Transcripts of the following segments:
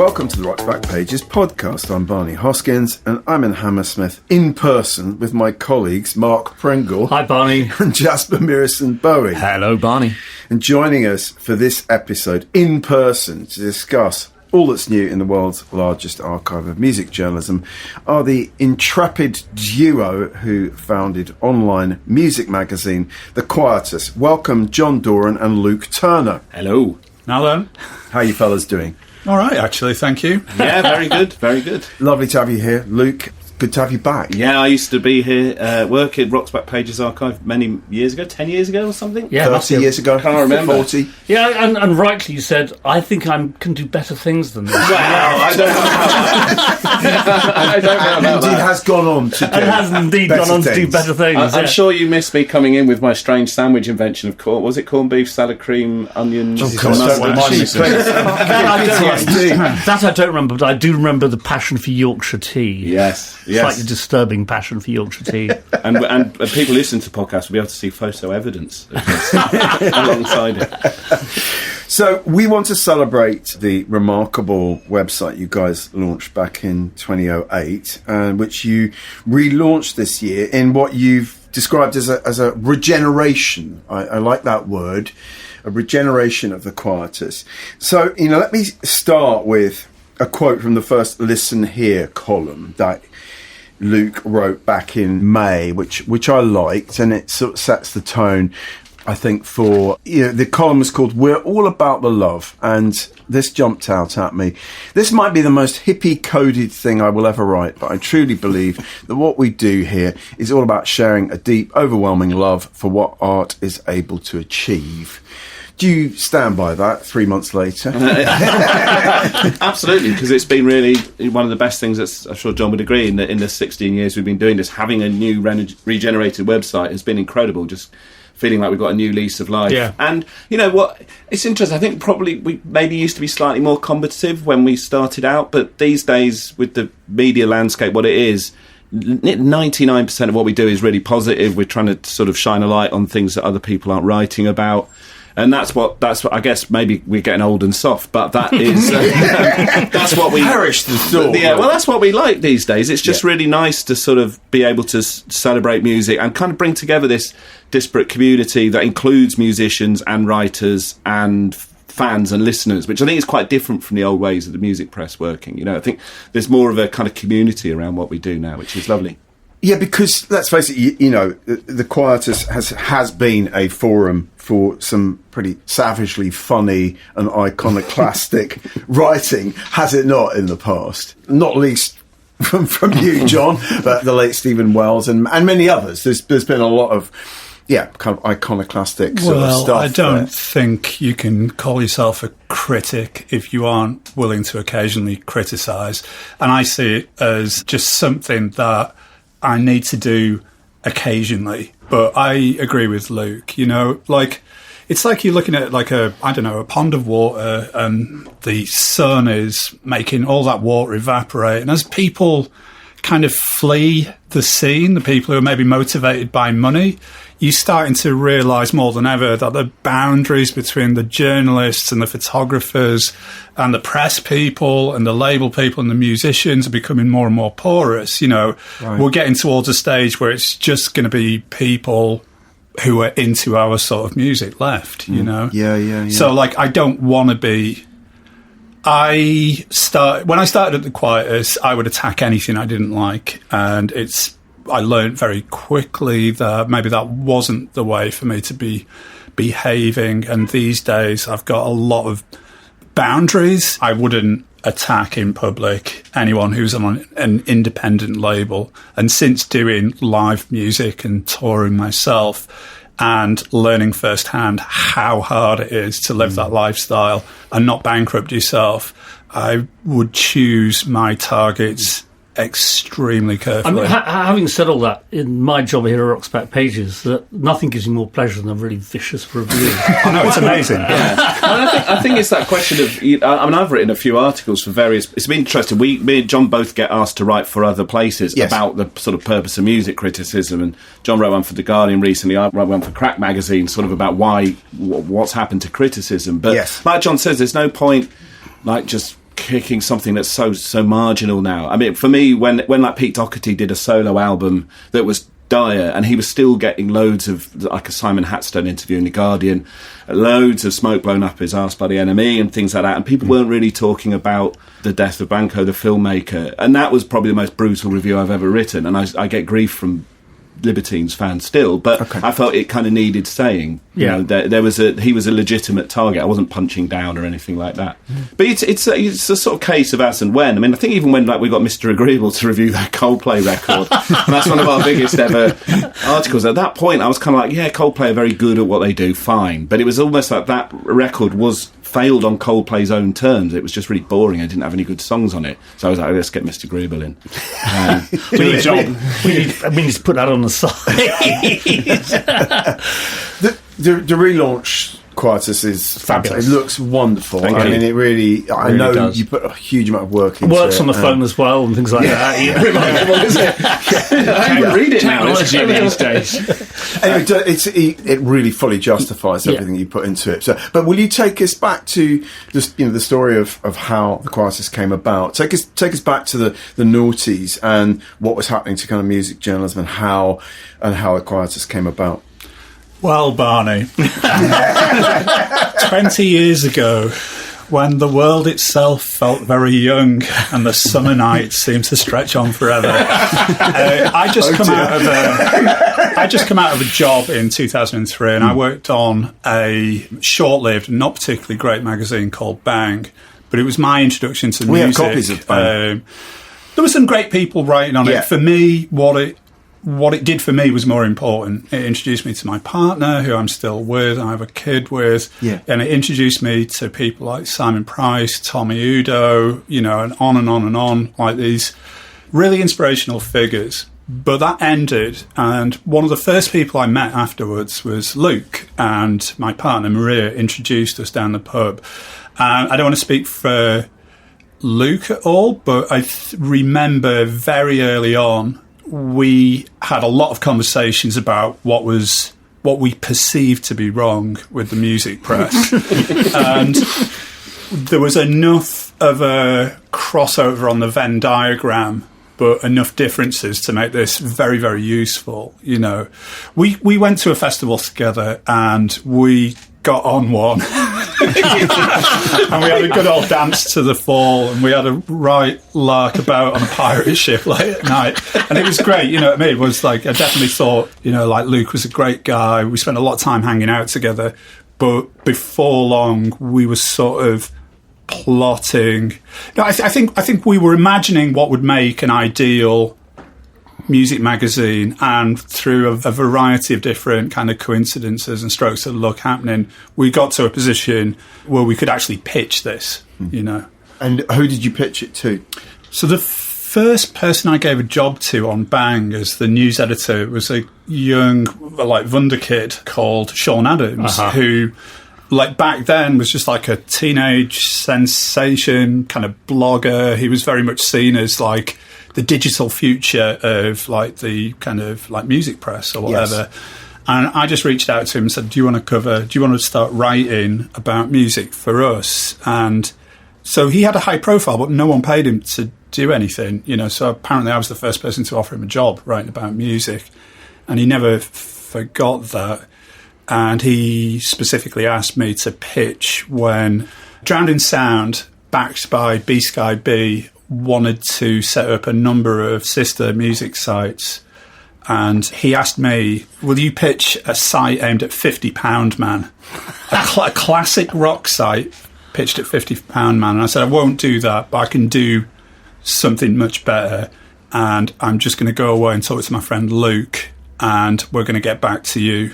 Welcome to the Rock's Back Pages podcast. I'm Barney Hoskins and I'm in Hammersmith in person with my colleagues Mark Pringle. Hi Barney. And Jasper Mirison Bowie. Hello Barney. And joining us for this episode in person to discuss all that's new in the world's largest archive of music journalism are the intrepid duo who founded online music magazine The Quietus. Welcome John Doran and Luke Turner. Hello. Now then. How are you fellas doing? All right, actually, thank you. Yeah, very good, very good. Lovely to have you here. Luke, good to have you back. Yeah, I used to be here, work at Rock's Back Pages archive many years ago, 10 years ago or something? Yeah, 30 years ago. Can't remember. 40. Yeah, and rightly you said, I think I can do better things than this. Well, I don't know about that. I don't know about Indeed that. has gone on to do And has indeed better gone on to do things. better things. I'm sure you missed me coming in with my strange sandwich invention of corn. Was it corned beef, salad cream, onions, Jesus, don't remind me, please. That I don't remember, but I do remember the passion for Yorkshire tea. Yes. Slightly disturbing passion for Yorkshire tea. And people listening to the podcast will be able to see photo evidence of this alongside it. So we want to celebrate the remarkable website you guys launched back in 2008, which you relaunched this year in what you've described as a regeneration. I like that word, a regeneration of the Quietus. So, let me start with a quote from the first Listen Here column that Luke wrote back in May, which I liked, and it sort of sets the tone, I think, for, the column was called We're All About the Love, and this jumped out at me. This might be the most hippie-coded thing I will ever write, but I truly believe that what we do here is all about sharing a deep, overwhelming love for what art is able to achieve. Do you stand by that 3 months later? Absolutely, because it's been really one of the best things that I'm sure John would agree in the 16 years we've been doing this. Having a new regenerated website has been incredible, just feeling like we've got a new lease of life. Yeah. And you know what? It's interesting. I think probably we maybe used to be slightly more competitive when we started out, but these days with the media landscape, what it is, 99% of what we do is really positive. We're trying to sort of shine a light on things that other people aren't writing about. And that's what I guess maybe we're getting old and soft, but that is that's what we perish the thought. Yeah, well, that's what we like these days. It's just really nice to sort of be able to celebrate music and kind of bring together this disparate community that includes musicians and writers and fans and listeners, which I think is quite different from the old ways of the music press working. I think there's more of a kind of community around what we do now, which is lovely. Yeah, because let's face it, the Quietus has been a forum for some pretty savagely funny and iconoclastic writing, has it not, in the past? Not least from you, John, but the late Stephen Wells and many others. There's been a lot of, kind of iconoclastic sort of stuff. Well, I don't think you can call yourself a critic if you aren't willing to occasionally criticise. And I see it as just something that I need to do occasionally. But I agree with Luke, it's like you're looking at a pond of water and the sun is making all that water evaporate. And as people kind of flee the scene, the people who are maybe motivated by money, you're starting to realise more than ever that the boundaries between the journalists and the photographers and the press people and the label people and the musicians are becoming more and more porous. Right. We're getting towards a stage where it's just going to be people who are into our sort of music left, Yeah. So, I don't want to be... When I started at the Quietus, I would attack anything I didn't like, and I learned very quickly that maybe that wasn't the way for me to be behaving. And these days, I've got a lot of boundaries. I wouldn't attack in public anyone who's on an independent label. And since doing live music and touring myself and learning firsthand how hard it is to live that lifestyle and not bankrupt yourself, I would choose my targets extremely carefully. Having said all that, in my job here at Rock's Back Pages, that nothing gives you more pleasure than a really vicious review. I know, it's amazing. Yeah. I think it's that question of... I've written a few articles for various... It's been interesting. Me and John both get asked to write for other places about the sort of purpose of music criticism, and John wrote one for The Guardian recently. I wrote one for Crack Magazine, sort of about what's happened to criticism. But like John says, there's no point just kicking something that's so marginal now. I mean, for me, when like Pete Doherty did a solo album that was dire, and he was still getting loads of, like a Simon Hatstone interview in The Guardian, loads of smoke blown up his arse by the enemy and things like that, and people weren't really talking about the death of Banco, the filmmaker, and that was probably the most brutal review I've ever written, and I get grief from Libertines fans still, but I felt it kind of needed saying. You know, he was a legitimate target. I wasn't punching down or anything like that. But it's a sort of case of as and when. I mean, I think even when like we got Mr. Agreeable to review that Coldplay record, and that's one of our biggest ever articles. At that point, I was kind of like, yeah, Coldplay are very good at what they do, fine. But it was almost like that record was failed on Coldplay's own terms. It was just really boring. It didn't have any good songs on it. So I was like, let's get Mr. Agreeable in. We need to put that on the side. The relaunch Quietus is Fabulous. It looks wonderful. Thank I you. mean, it really. I know does. you put a huge amount of work into Works it. on the phone as well and things like that. Yeah. Remarkable, isn't it? I can read it now. Technology these days. Anyway, it really fully justifies everything you put into it. So, but will you take us back to the story of how the Quietus came about? Take us back to the noughties and what was happening to kind of music journalism and how the Quietus came about. Well, Barney, 20 years ago, when the world itself felt very young and the summer nights seemed to stretch on forever, I just come out of a job in 2003, and I worked on a short-lived, not particularly great magazine called Bang, but it was my introduction to music. We have copies of Bang. There were some great people writing on it. For me, what it did for me was more important. It introduced me to my partner, who I'm still with, I have a kid with, and it introduced me to people like Simon Price, Tommy Udo, and on and on and on, like these really inspirational figures. But that ended, and one of the first people I met afterwards was Luke, and my partner Maria introduced us down the pub. I don't want to speak for Luke at all, but I remember very early on we had a lot of conversations about what we perceived to be wrong with the music press. And there was enough of a crossover on the Venn diagram, but enough differences to make this very, very useful. We went to a festival together and we got on one. And we had a good old dance to the fall, and we had a right lark about on a pirate ship late at night, and it was great. You know what I mean? It was like, I definitely thought, like Luke was a great guy. We spent a lot of time hanging out together, but before long we were sort of plotting. I think we were imagining what would make an ideal music magazine, and through a variety of different kind of coincidences and strokes of luck happening, we got to a position where we could actually pitch this, And who did you pitch it to? So the first person I gave a job to on Bang as the news editor was a young, wunderkid called Sean Adams, who, back then was just like a teenage sensation, kind of blogger. He was very much seen as the digital future of the kind of music press or whatever. Yes. And I just reached out to him and said, do you want to start writing about music for us? And so he had a high profile, but no one paid him to do anything, so apparently I was the first person to offer him a job writing about music, and he never forgot that. And he specifically asked me to pitch when Drowned in Sound, backed by B-Sky B, wanted to set up a number of sister music sites, and he asked me, will you pitch a site aimed at £50 Man, a classic rock site pitched at £50 Man? And I said, I won't do that, but I can do something much better, and I'm just going to go away and talk to my friend Luke, and we're going to get back to you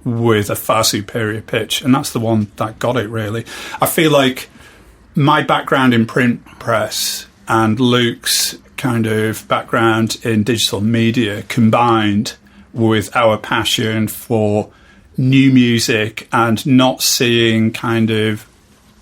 with a far superior pitch. And that's the one that got it, really. I feel like my background in print press and Luke's kind of background in digital media combined with our passion for new music and not seeing kind of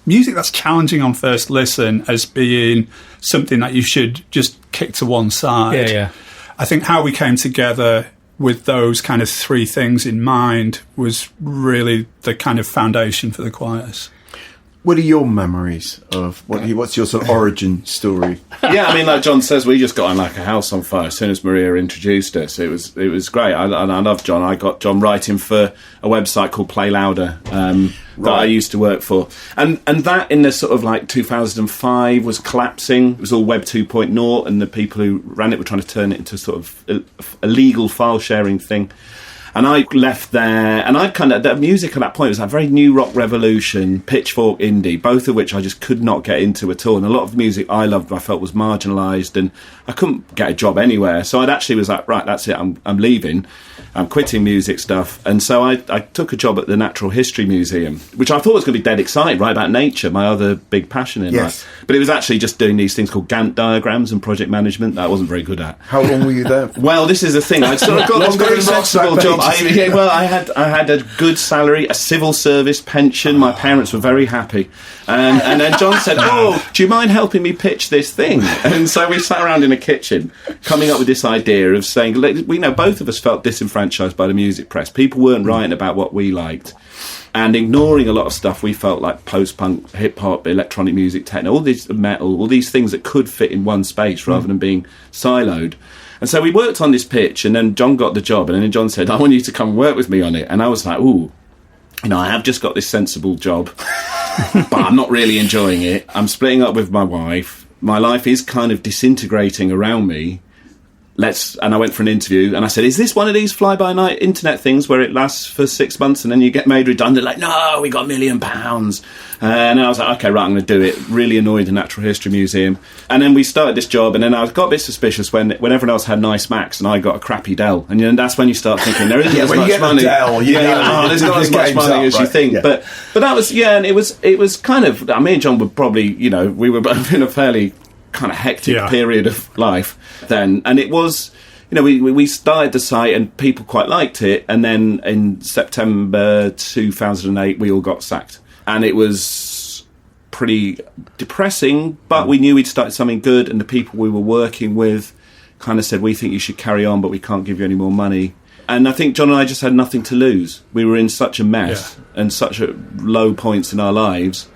music that's challenging on first listen as being something that you should just kick to one side. Yeah. I think how we came together with those kind of three things in mind was really the kind of foundation for the Quietus. What are your memories of what's your sort of origin story? Yeah, I mean, like John says, we just got on like a house on fire as soon as Maria introduced us. It was great. I love John. I got John writing for a website called Play Louder that I used to work for, and that in the sort of like 2005 was collapsing. It was all Web 2.0, and the people who ran it were trying to turn it into sort of a legal file sharing thing. And I left there, and I the music at that point was that very new rock revolution, pitchfork indie, both of which I just could not get into at all. And a lot of the music I loved, I felt was marginalised, and I couldn't get a job anywhere. So I actually was like, right, that's it, I'm leaving. I'm quitting music stuff. And so I took a job at the Natural History Museum, which I thought was going to be dead exciting, right, about nature, my other big passion in life. But it was actually just doing these things called Gantt diagrams and project management that I wasn't very good at. How long were you there? Well, this is the thing. I sort of got this very sensible job. I had a good salary, a civil service pension. My parents were very happy. And then John said, "Oh, do you mind helping me pitch this thing?" And so we sat around in a kitchen coming up with this idea of saying, we know both of us felt disenfranchised by the music press. People weren't writing about what we liked and ignoring a lot of stuff we felt like post-punk, hip-hop, electronic music, techno, all these metal, all these things that could fit in one space rather than being siloed. And so we worked on this pitch, and then John got the job, and then John said, "I want you to come work with me on it." And I was like, ooh, I have just got this sensible job, but I'm not really enjoying it. I'm splitting up with my wife. My life is kind of disintegrating around me. And I went for an interview, and I said, "Is this one of these fly-by-night internet things where it lasts for 6 months and then you get made redundant?" Like, "No, we got £1 million." And I was like, "Okay, right, I'm going to do it." Really annoyed the Natural History Museum. And then we started this job, and then I got a bit suspicious when everyone else had nice Macs and I got a crappy Dell. And that's when you start thinking, there isn't as much money. There's not as much money as you think. Yeah. But that was, and it was kind of, me and John were probably, we were both in a fairly kind of hectic period of life then, and it was, we started the site and people quite liked it, and then in September 2008 we all got sacked, and it was pretty depressing, but we knew we'd started something good, and the people we were working with kind of said, "We think you should carry on, but we can't give you any more money." And I think John and I just had nothing to lose. We were in such a mess and such low points in our lives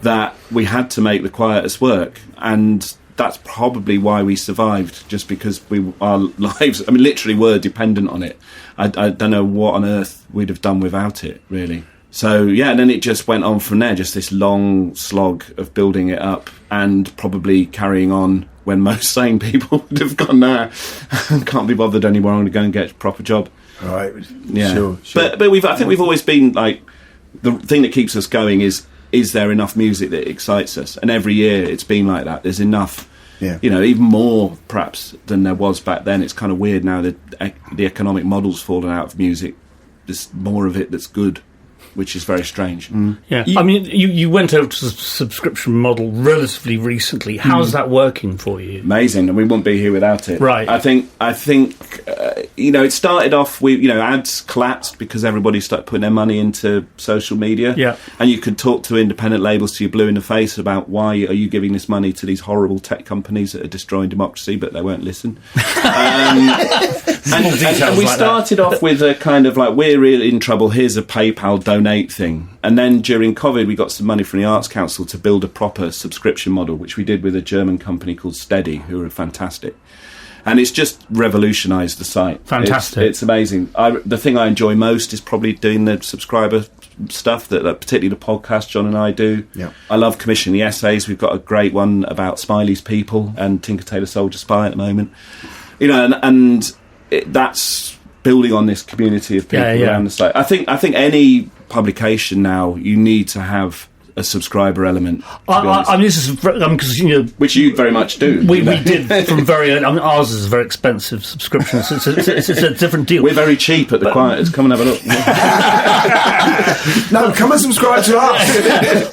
that we had to make the Quietus work, and that's probably why we survived, just because our lives, literally were dependent on it. I don't know what on earth we'd have done without it, really. So, and then it just went on from there, just this long slog of building it up and probably carrying on when most sane people would have gone, "Nah, can't be bothered anymore, I'm going to go and get a proper job." Right, yeah. Sure. But I think we've always been like, the thing that keeps us going is there enough music that excites us? And every year it's been like that. There's enough, even more perhaps than there was back then. It's kind of weird now that the economic model's fallen out of music. There's more of it that's good, which is very strange. Yeah, you went over to the subscription model relatively recently. How's that working for you? Amazing, and we wouldn't be here without it. Right. I think it started off with ads collapsed because everybody started putting their money into social media. Yeah, and you could talk to independent labels till you're blue in the face about why are you giving this money to these horrible tech companies that are destroying democracy, but they won't listen. And we started off with a kind of like, we're really in trouble, here's a PayPal donate thing. And then during COVID we got some money from the Arts Council to build a proper subscription model, which we did with a German company called Steady, who are fantastic. And it's just revolutionised the site. Fantastic. It's amazing. The thing I enjoy most is probably doing the subscriber stuff, that particularly the podcast John and I do. Yeah. I love commissioning the essays. We've got a great one about Smiley's People and Tinker Tailor Soldier Spy at the moment. That's building on this community of people around the site. I think any publication now, you need to have a subscriber element. This is because which you very much do. We did from very early. Ours is a very expensive subscription. So it's a different deal. We're very cheap at the Quietus. Come and have a look. No, come and subscribe to us.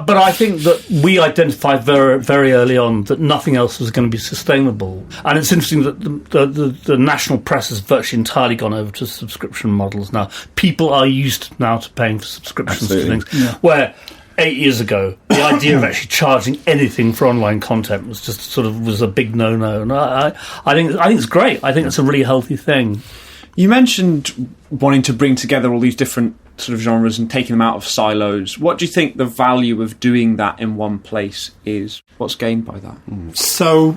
but I think that we identified very, very early on that nothing else was going to be sustainable. And it's interesting that the national press has virtually entirely gone over to subscription models now. People are used now to paying for subscriptions to things. Yeah. Where 8 years ago, the idea of actually charging anything for online content was just was a big no-no. And I think it's great. I think it's a really healthy thing. You mentioned wanting to bring together all these different sort of genres and taking them out of silos. What do you think the value of doing that in one place is? What's gained by that? So,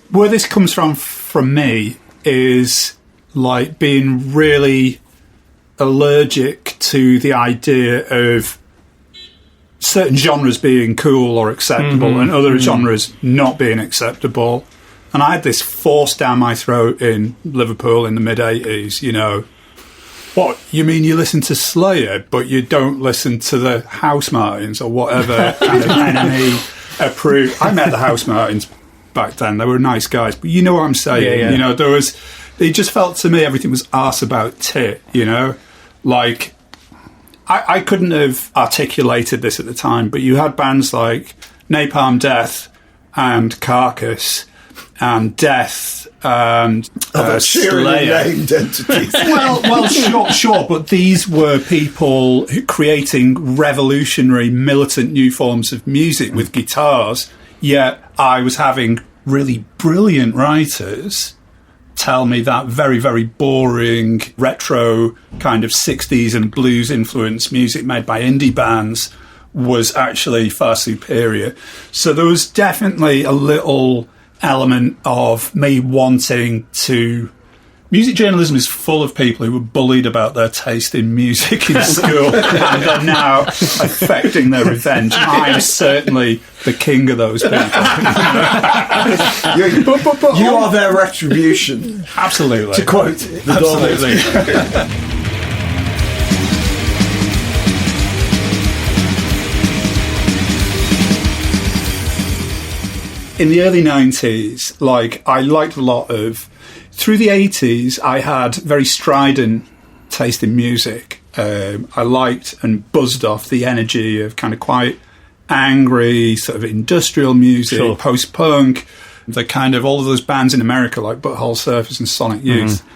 where this comes from me is like being really allergic to the idea of certain genres being cool or acceptable and other genres not being acceptable. And I had this forced down my throat in Liverpool in the mid-'80s, you know. What, you mean you listen to Slayer, but you don't listen to the House Martins or whatever kind of enemy approved? I met the House Martins back then. They were nice guys, but you know what I'm saying. Yeah. You know, it just felt to me everything was arse about tit, you know? Like, I couldn't have articulated this at the time, but you had bands like Napalm Death and Carcass and Death and Slayer. Named entities. well, sure, but these were people creating revolutionary, militant new forms of music with guitars, yet I was having really brilliant writers tell me that very, very boring, retro kind of 60s and blues influenced music made by indie bands was actually far superior. So there was definitely a little element of me wanting to... Music journalism is full of people who were bullied about their taste in music in school and are now affecting their revenge. I am certainly the king of those people. You are their retribution. Absolutely. To quote the Absolutely. In the early 90s, like, I liked a lot of... Through the 80s, I had very strident taste in music. I liked and buzzed off the energy of kind of quite angry, sort of industrial music, post-punk, the kind of all of those bands in America like Butthole Surfers and Sonic Youth.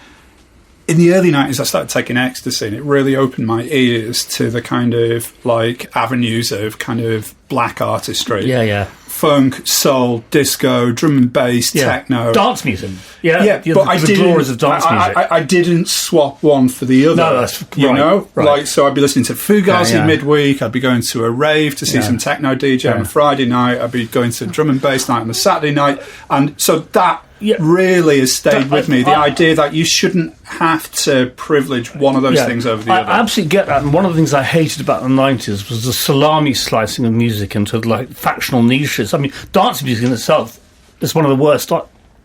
In the early 90s, I started taking ecstasy, and it really opened my ears to the kind of, like, avenues of kind of black artistry. Yeah. Funk, soul, disco, drum and bass, techno. Dance music. But the glories of dance music. I didn't swap one for the other. No, that's right. You know? Right. Like, so I'd be listening to Fugazi midweek, I'd be going to a rave to see some techno DJ on a Friday night, I'd be going to drum and bass night on a Saturday night, and so that really has stayed with me. The idea that you shouldn't have to privilege one of those things over the other. I absolutely get that, and one of the things I hated about the 90s was the salami slicing of music into, like, factional niches. I mean, dance music in itself is one of the worst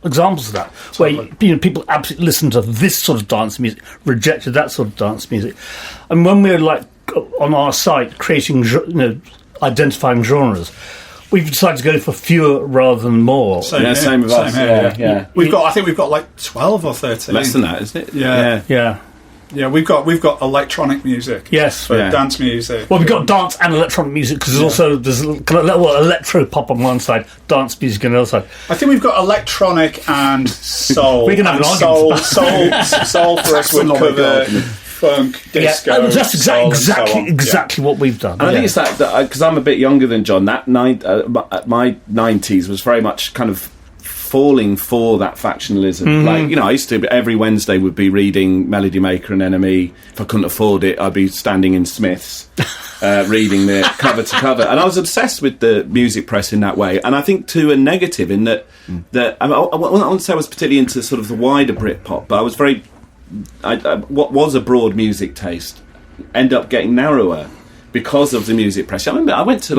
examples of that, where people absolutely listen to this sort of dance music, rejected that sort of dance music. And when we were, like, on our site creating, identifying genres, we've decided to go for fewer rather than more. Same with us. Yeah. I think we've got like 12 or 13. Less than that, isn't it? Yeah, we've got electronic music. Yes. For dance music. Well, we've got dance and electronic music, because there's a little electro pop on one side, dance music on the other side. I think we've got electronic and soul. We can have an argument. Soul for us would cover funk, disco. That's exactly what we've done. And I think it's that because I'm a bit younger than John, that my 90s was very much kind of falling for that factionalism. Like, I used to, every Wednesday would be reading Melody Maker and NME. If I couldn't afford it, I'd be standing in Smith's reading the cover to cover. And I was obsessed with the music press in that way. And I think to a negative in that I wouldn't say I was particularly into sort of the wider Britpop, but I was very... what was a broad music taste ended up getting narrower because of the music press. I remember I went to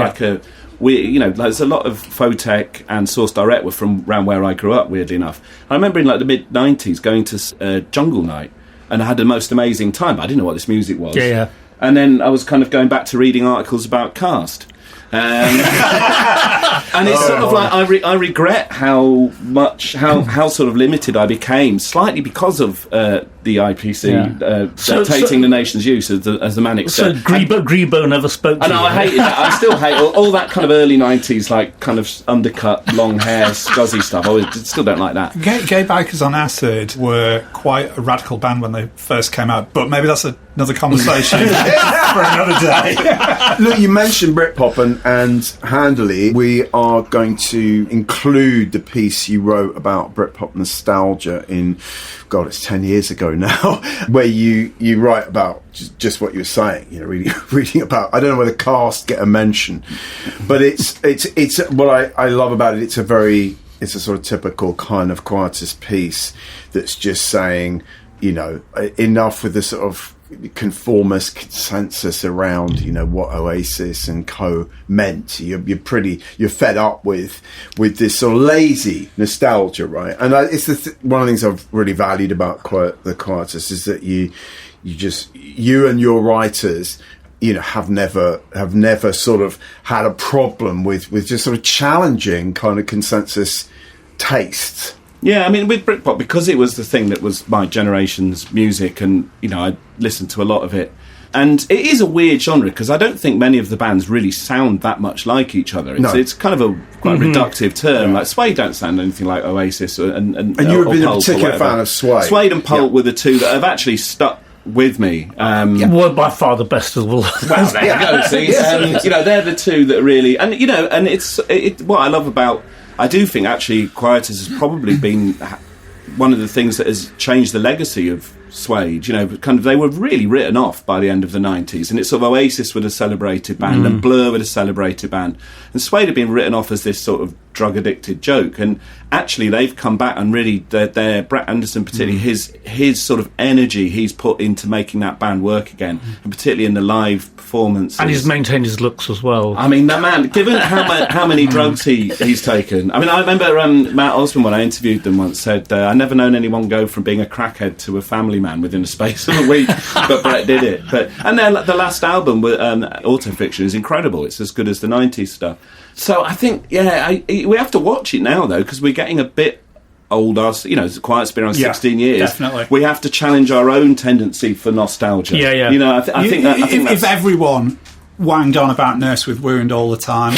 there's a lot of Photech and Source Direct were from around where I grew up, weirdly enough. I remember in like the mid 90s going to Jungle Night, and I had the most amazing time, but I didn't know what this music was. And then I was kind of going back to reading articles about Cast. And it's sort of like I regret how sort of limited I became, slightly because of the IPC dictating the nation's use as the manic state. So Grebo never spoke to you. I hated that. I still hate all that kind of early 90s, like kind of undercut, long hair, scuzzy stuff. I still don't like that. Gay Bikers on Acid were quite a radical band when they first came out, but maybe that's another conversation for another day. Look, you mentioned Britpop, and handily, we are going to include the piece you wrote about Britpop nostalgia in, God, it's 10 years ago now, where you write about just what you were saying, reading about, I don't know whether cast get a mention, but it's what I love about it, it's a sort of typical kind of Quietus piece that's just saying, enough with the sort of conformist consensus around, what Oasis and co meant. You're fed up with this sort of lazy nostalgia, right? And it's one of the things I've really valued about the Quietus is that you and your writers, have never sort of had a problem with just sort of challenging kind of consensus tastes. Yeah, I mean, with Britpop, because it was the thing that was my generation's music, and, I listened to a lot of it. And it is a weird genre, because I don't think many of the bands really sound that much like each other. It's kind of a quite reductive term. Yeah. Like, Suede don't sound anything like Oasis. And you've been a particular fan of Suede. Suede and Pulp were the two that have actually stuck with me. Well, by far the best of all. Well, there you go, see. They're the two that really... And, and it's what I love about... I do think, actually, Quietus has probably been one of the things that has changed the legacy of Suede. They were really written off by the end of the 90s, and it's sort of Oasis with a celebrated band and Blur with a celebrated band, and Suede had been written off as this sort of drug-addicted joke, and actually they've come back and really, they're Brett Anderson particularly, his sort of energy he's put into making that band work again, and particularly in the live performances. And he's maintained his looks as well. I mean, that man, given how many drugs he's taken. I mean, I remember Matt Osborne, when I interviewed them once, said, I've never known anyone go from being a crackhead to a family man within a space of a week, but Brett did it. And then the last album, Autofiction, is incredible. It's as good as the 90s stuff. So I think, we have to watch it now, though, because we're getting a bit older. Quiet's been around 16 years. Definitely. We have to challenge our own tendency for nostalgia. Yeah. I think if everyone wanged on about Nurse with Wound all the time,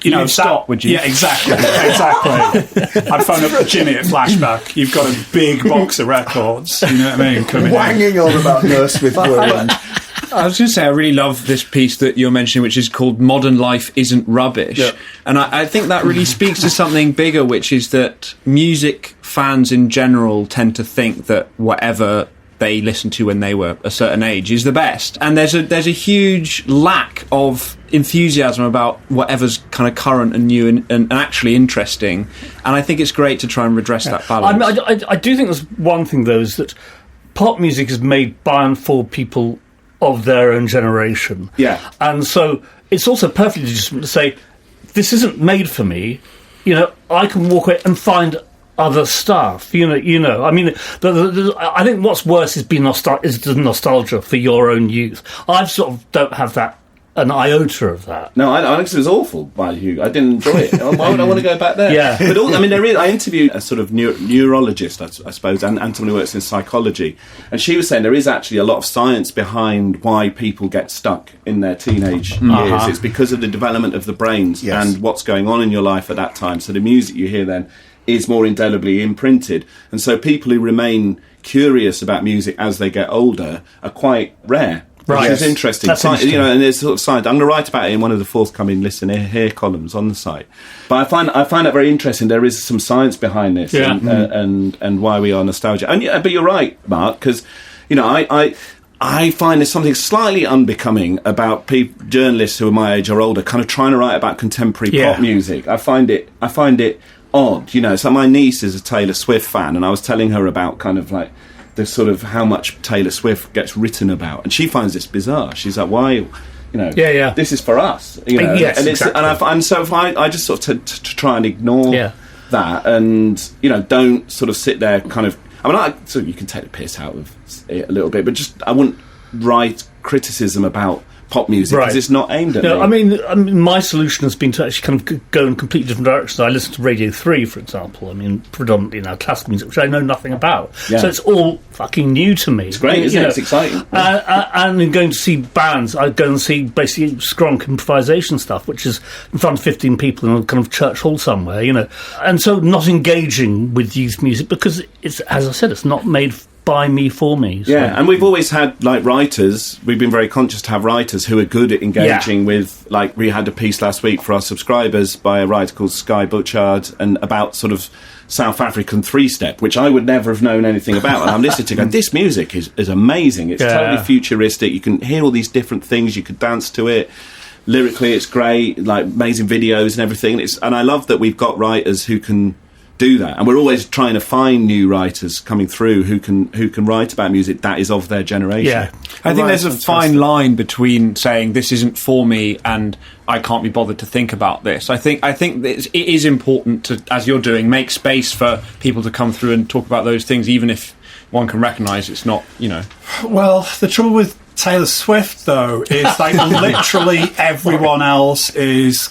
You'd stop, would you? Yeah, exactly. I'd phone up Jimmy at Flashback. You've got a big box of records. You know what I mean? Wanging on about Nurse with Wound. I was going to say, I really love this piece that you're mentioning, which is called Modern Life Isn't Rubbish. Yep. And I think that really speaks to something bigger, which is that music fans in general tend to think that whatever they listened to when they were a certain age is the best. And there's a huge lack of enthusiasm about whatever's kind of current and new and actually interesting. And I think it's great to try and redress that balance. I do think there's one thing, though, is that pop music is made by and for people of their own generation. Yeah. And so it's also perfectly legitimate to say, this isn't made for me. I can walk away and find other stuff. I mean, I think what's worse is the nostalgia for your own youth. I sort of don't have that, an iota of that. No, I think it was awful by you. I didn't enjoy it. Why would I want to go back there? Yeah. But I interviewed a sort of neurologist, I suppose, and someone who works in psychology, and she was saying there is actually a lot of science behind why people get stuck in their teenage years. It's because of the development of the brains and what's going on in your life at that time. So the music you hear then is more indelibly imprinted, and so people who remain curious about music as they get older are quite rare. Right. Which is interesting. That's interesting. And there's sort of science. I'm going to write about it in one of the forthcoming Listen Here columns on the site. But I find that very interesting. There is some science behind this, and why we are nostalgic. But you're right, Mark, because I find there's something slightly unbecoming about journalists who are my age or older, kind of trying to write about contemporary pop music. I find it odd. So my niece is a Taylor Swift fan, and I was telling her about kind of like the sort of how much Taylor Swift gets written about, and she finds this bizarre. She's like, why, this is for us, Yes, and exactly. I just sort of to try and ignore that, and don't sort of sit there kind of. So you can take the piss out of it a little bit, but just I wouldn't write criticism about pop music because it's not aimed at me. I mean, my solution has been to actually kind of go in completely different directions. I listen to Radio 3, for example. I mean, predominantly now classical music, which I know nothing about. Yeah. So it's all fucking new to me. It's great, isn't it? It's exciting. And in going to see bands, I go and see basically skronk improvisation stuff, which is in front of 15 people in a kind of church hall somewhere, And so not engaging with youth music because it's, as I said, it's not made by me for me. So. Yeah, and we've always had writers. We've been very conscious to have writers who are good at engaging with. We had a piece last week for our subscribers by a writer called Sky Butchard, and about sort of South African three-step, which I would never have known anything about. And I'm listening to going, this music is amazing. It's totally futuristic. You can hear all these different things. You could dance to it. Lyrically, it's great. Amazing videos and everything. And I love that we've got writers who can do that, and we're always trying to find new writers coming through who can write about music that is of their generation. Yeah, I think there's a fine line between saying this isn't for me and I can't be bothered to think about this. I think it is important to, as you're doing, make space for people to come through and talk about those things, even if one can recognise it's not, Well, the trouble with Taylor Swift, though, is literally everyone else is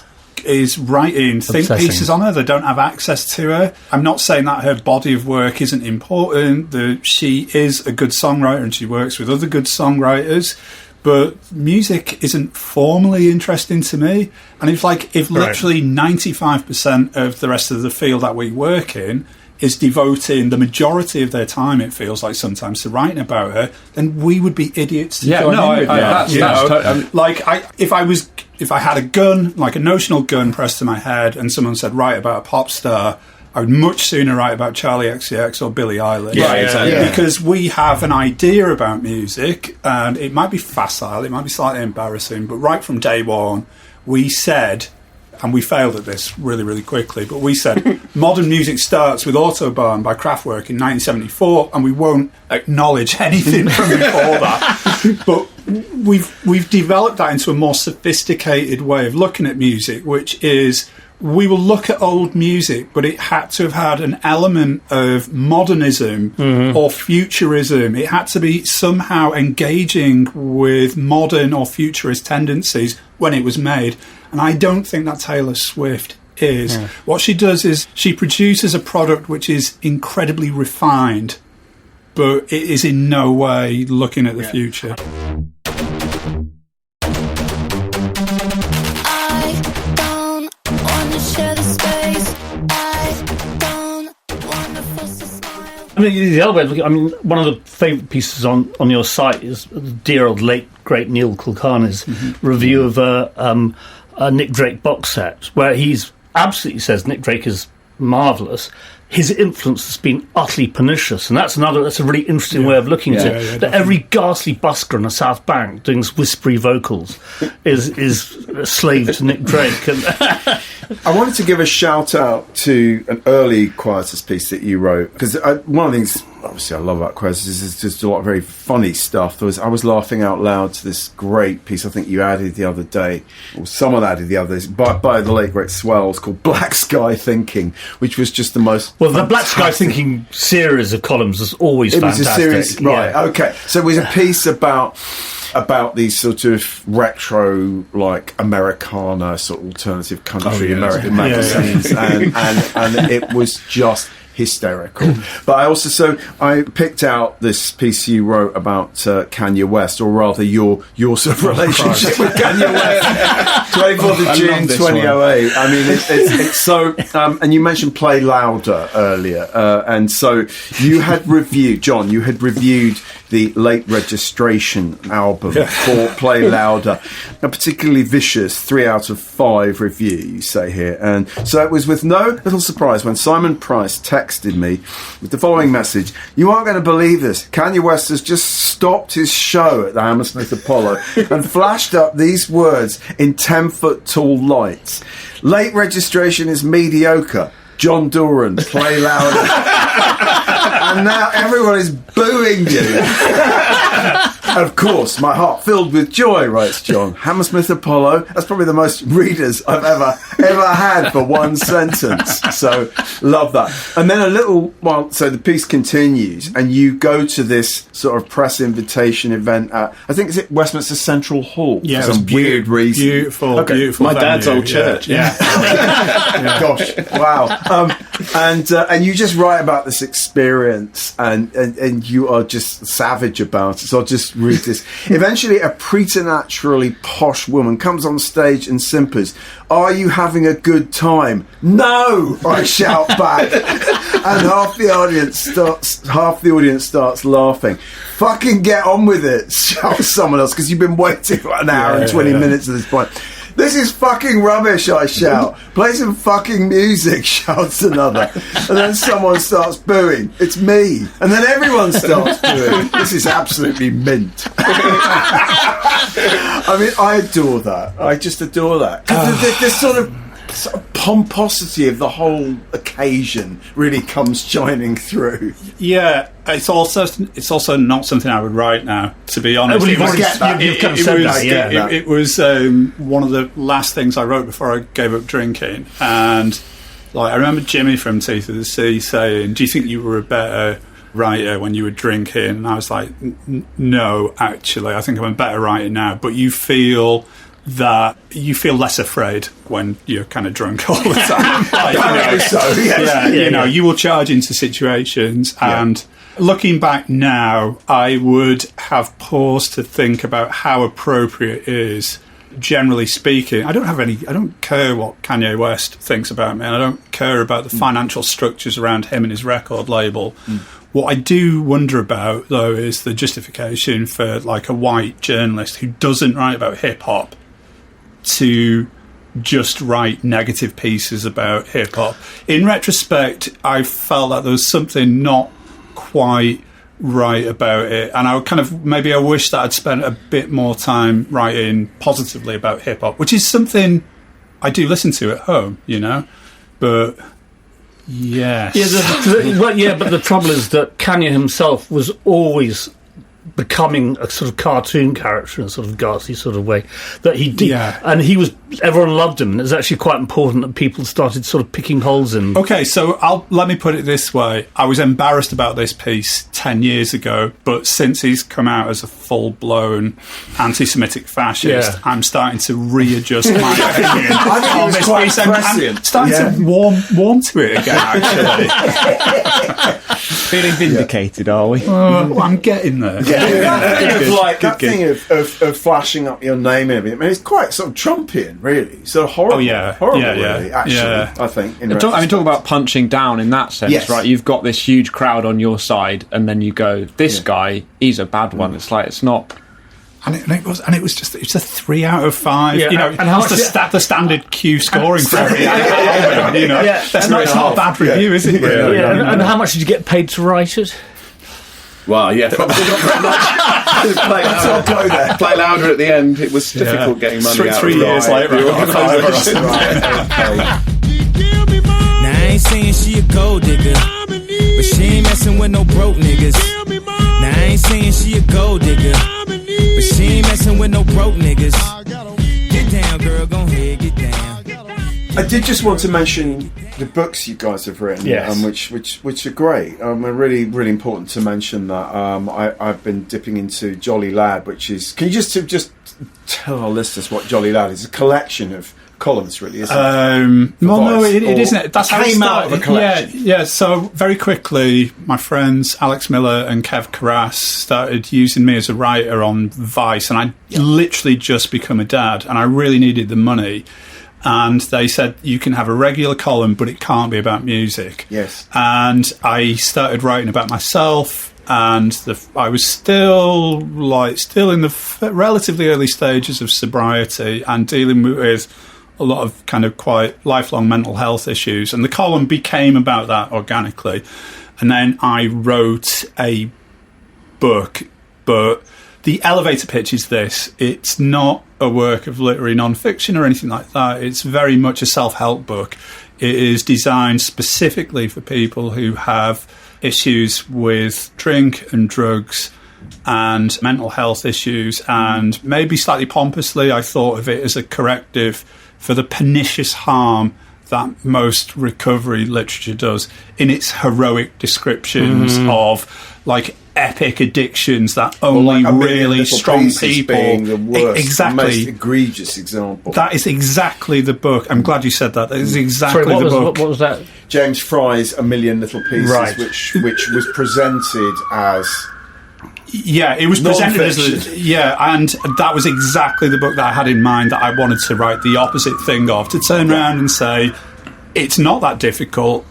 writing think pieces on her. They don't have access to her. I'm not saying that her body of work isn't important. She is a good songwriter and she works with other good songwriters, but music isn't formally interesting to me. And if literally 95% of the rest of the field that we work in is devoting the majority of their time, it feels like sometimes, to writing about her, then we would be idiots to join in with that. If I had a gun, like a notional gun pressed to my head, and someone said, write about a pop star, I would much sooner write about Charlie XCX or Billie Eilish. Yeah, exactly. Because we have an idea about music, and it might be facile, it might be slightly embarrassing, but right from day one, we said, and we failed at this really, really quickly, but we said modern music starts with Autobahn by Kraftwerk in 1974, and we won't acknowledge anything from before that. But we've developed that into a more sophisticated way of looking at music, which is we will look at old music, but it had to have had an element of modernism or futurism. It had to be somehow engaging with modern or futurist tendencies when it was made. And I don't think that Taylor Swift is. Yeah. What she does is she produces a product which is incredibly refined, but it is in no way looking at the future. I mean, the other way of looking, one of the favourite pieces on your site is dear old late great Neil Kulkarni's review of a Nick Drake box set, where he's absolutely says Nick Drake is marvellous. His influence has been utterly pernicious, and that's a really interesting way of looking at it. That every ghastly busker on a South Bank doing whispery vocals is a slave to Nick Drake. And I wanted to give a shout out to an early Quietus piece that you wrote, because one of the things obviously I love about Quietus is just a lot of very funny stuff. I was laughing out loud to this great piece I think you added the other day, or someone added the other day, by the late great Swells, called Black Sky Thinking, which was just the most the Black Sky Thinking series of columns is always fantastic. It was a series, right? Okay, so it was a piece about these sort of retro, Americana sort of alternative country American magazines, and it was just hysterical. But I picked out this piece you wrote about Kanye West, or rather your sort of relationship with Kanye West. 24th of June 2008. I mean, it's so. And you mentioned Play Louder earlier, and so you had reviewed the Late Registration album for Play Louder, a particularly vicious 3 out of 5 review, you say here. And so it was with no little surprise when Simon Price texted me with the following message: "You aren't going to believe this. Kanye West has just stopped his show at the Hammersmith Apollo and flashed up these words in 10-foot tall lights. Late Registration is mediocre. John Doran, Play Louder." And now everyone is booing you. Of course, my heart filled with joy, writes John. Hammersmith Apollo, that's probably the most readers I've ever had for one sentence. So, love that. And then so the piece continues, and you go to this sort of press invitation event at, I think, is it Westminster Central Hall? Yeah, for some weird reason. Beautiful. My dad's old church. Yeah. Gosh, wow. And you just write about this experience, and you are just savage about it. So I'll just read this. Eventually, a preternaturally posh woman comes on stage and simpers, "Are you having a good time?" "No!" I shout back. and half the audience starts laughing. Fucking get on with it, shouts someone else, because you've been waiting for an hour and 20 minutes at this point. This is fucking rubbish, I shout. Play some fucking music, shouts another. And then someone starts booing. It's me. And then everyone starts booing. This is absolutely mint. I mean, I adore that. I just adore that. This sort of pomposity of the whole occasion really comes shining through. Yeah, it's also not something I would write now, to be honest. Well, it was one of the last things I wrote before I gave up drinking, and like I remember Jimmy from Teeth of the Sea saying, "Do you think you were a better writer when you were drinking?" And I was like, "No, actually, I think I'm a better writer now." But you feel less afraid when you're kind of drunk all the time. You will charge into situations, and looking back now, I would have paused to think about how appropriate it is. Generally speaking, I don't care what Kanye West thinks about me, and I don't care about the financial structures around him and his record label. What I do wonder about, though, is the justification for like a white journalist who doesn't write about hip-hop to just write negative pieces about hip-hop. In retrospect, I felt that there was something not quite right about it, and I wish that I'd spent a bit more time writing positively about hip-hop, which is something I do listen to at home, but yes. But the trouble is that Kanye himself was always becoming a sort of cartoon character in a sort of ghastly sort of way that he did, and everyone loved him, and it's actually quite important that people started sort of picking holes in. Okay, so let me put it this way. I was embarrassed about this piece 10 years ago, but since he's come out as a full-blown anti-Semitic fascist, I'm starting to readjust my opinion on this piece. I'm starting to warm to it again, actually. Feeling vindicated, are we? I'm getting there. That thing of flashing up your name and everything. I mean, it's quite sort of Trumpian, really. Sort of horrible. Really, actually, I think. Talk about punching down in that sense, right? You've got this huge crowd on your side, and then you go, this guy, he's a bad one. It's like, it's not... And it was just, it's a 3 out of 5. Yeah, and how the standard Q scoring for every album, It's not a bad review, is it? And how much did you get paid to write it? Well, probably not very much. Play louder at the end. It was difficult getting money out. 3 years later, Now I ain't saying she a gold digger, but she ain't messing with no broke niggas. Now I ain't saying she a gold digger, but she ain't messing with no broke niggas. Get down, girl, go ahead, get down. I did just want to mention the books you guys have written, which are great. Really, really important to mention that. I've been dipping into Jolly Lad, which is... Can you just tell our listeners what Jolly Lad is? A collection of columns, really, isn't it? No, it isn't. That's how it came out of a collection. Yeah. So very quickly, my friends Alex Miller and Kev Carras started using me as a writer on Vice, and I'd literally just become a dad, and I really needed the money. And they said, you can have a regular column, but it can't be about music. Yes. And I started writing about myself, and I was still in the relatively early stages of sobriety and dealing with a lot of kind of quite lifelong mental health issues. And the column became about that organically. And then I wrote a book, but the elevator pitch is this. It's not a work of literary non-fiction or anything like that. It's very much a self-help book. It is designed specifically for people who have issues with drink and drugs and mental health issues, and maybe slightly pompously I thought of it as a corrective for the pernicious harm that most recovery literature does in its heroic descriptions of like epic addictions that only really strong people being the worst, exactly, most egregious example. That is exactly the book. I'm glad you said that. That is exactly the book. What was that? James Fry's A Million Little Pieces, right. which was presented as... Yeah, it was presented as and that was exactly the book that I had in mind, that I wanted to write the opposite thing of, to turn around and say, it's not that difficult.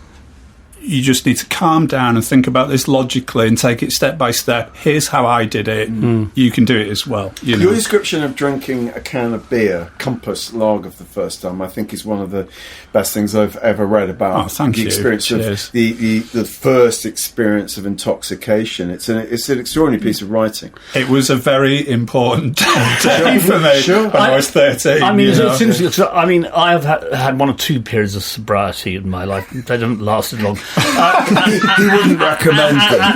you just need to calm down and think about this logically and take it step by step. Here's how I did it. You can do it as well. You know? Your description of drinking a can of beer, Compass Lager, for the first time, I think is one of the best things I've ever read about the experience of the first experience of intoxication. It's an extraordinary piece of writing. It was a very important day for me when I was 13. I mean, it's interesting. I mean, I have had one or two periods of sobriety in my life. They haven't lasted long. He wouldn't recommend them.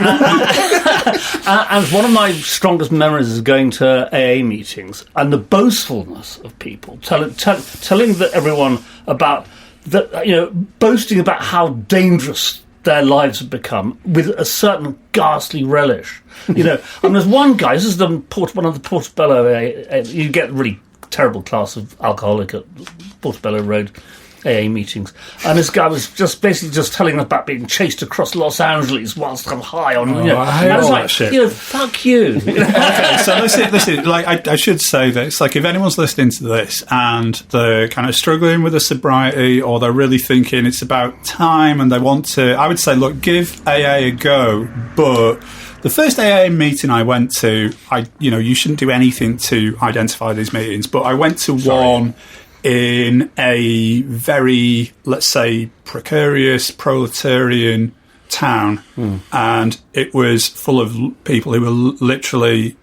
And one of my strongest memories is going to AA meetings and the boastfulness of people telling everyone about that, you know, boasting about how dangerous their lives have become with a certain ghastly relish. You know, and there's one guy. This is one of the Portobello AA. You get really terrible class of alcoholic at Portobello Road AA meetings, and this guy was just basically just telling us about being chased across Los Angeles whilst I'm high on. I was like, shit. You know, fuck you. Okay, so listen. Like I should say this. Like, if anyone's listening to this and they're kind of struggling with a sobriety, or they're really thinking it's about time and they want to, I would say, look, give AA a go. But the first AA meeting I went to, you shouldn't do anything to identify these meetings, but I went to one in a very, let's say, precarious proletarian town, and it was full of people who were literally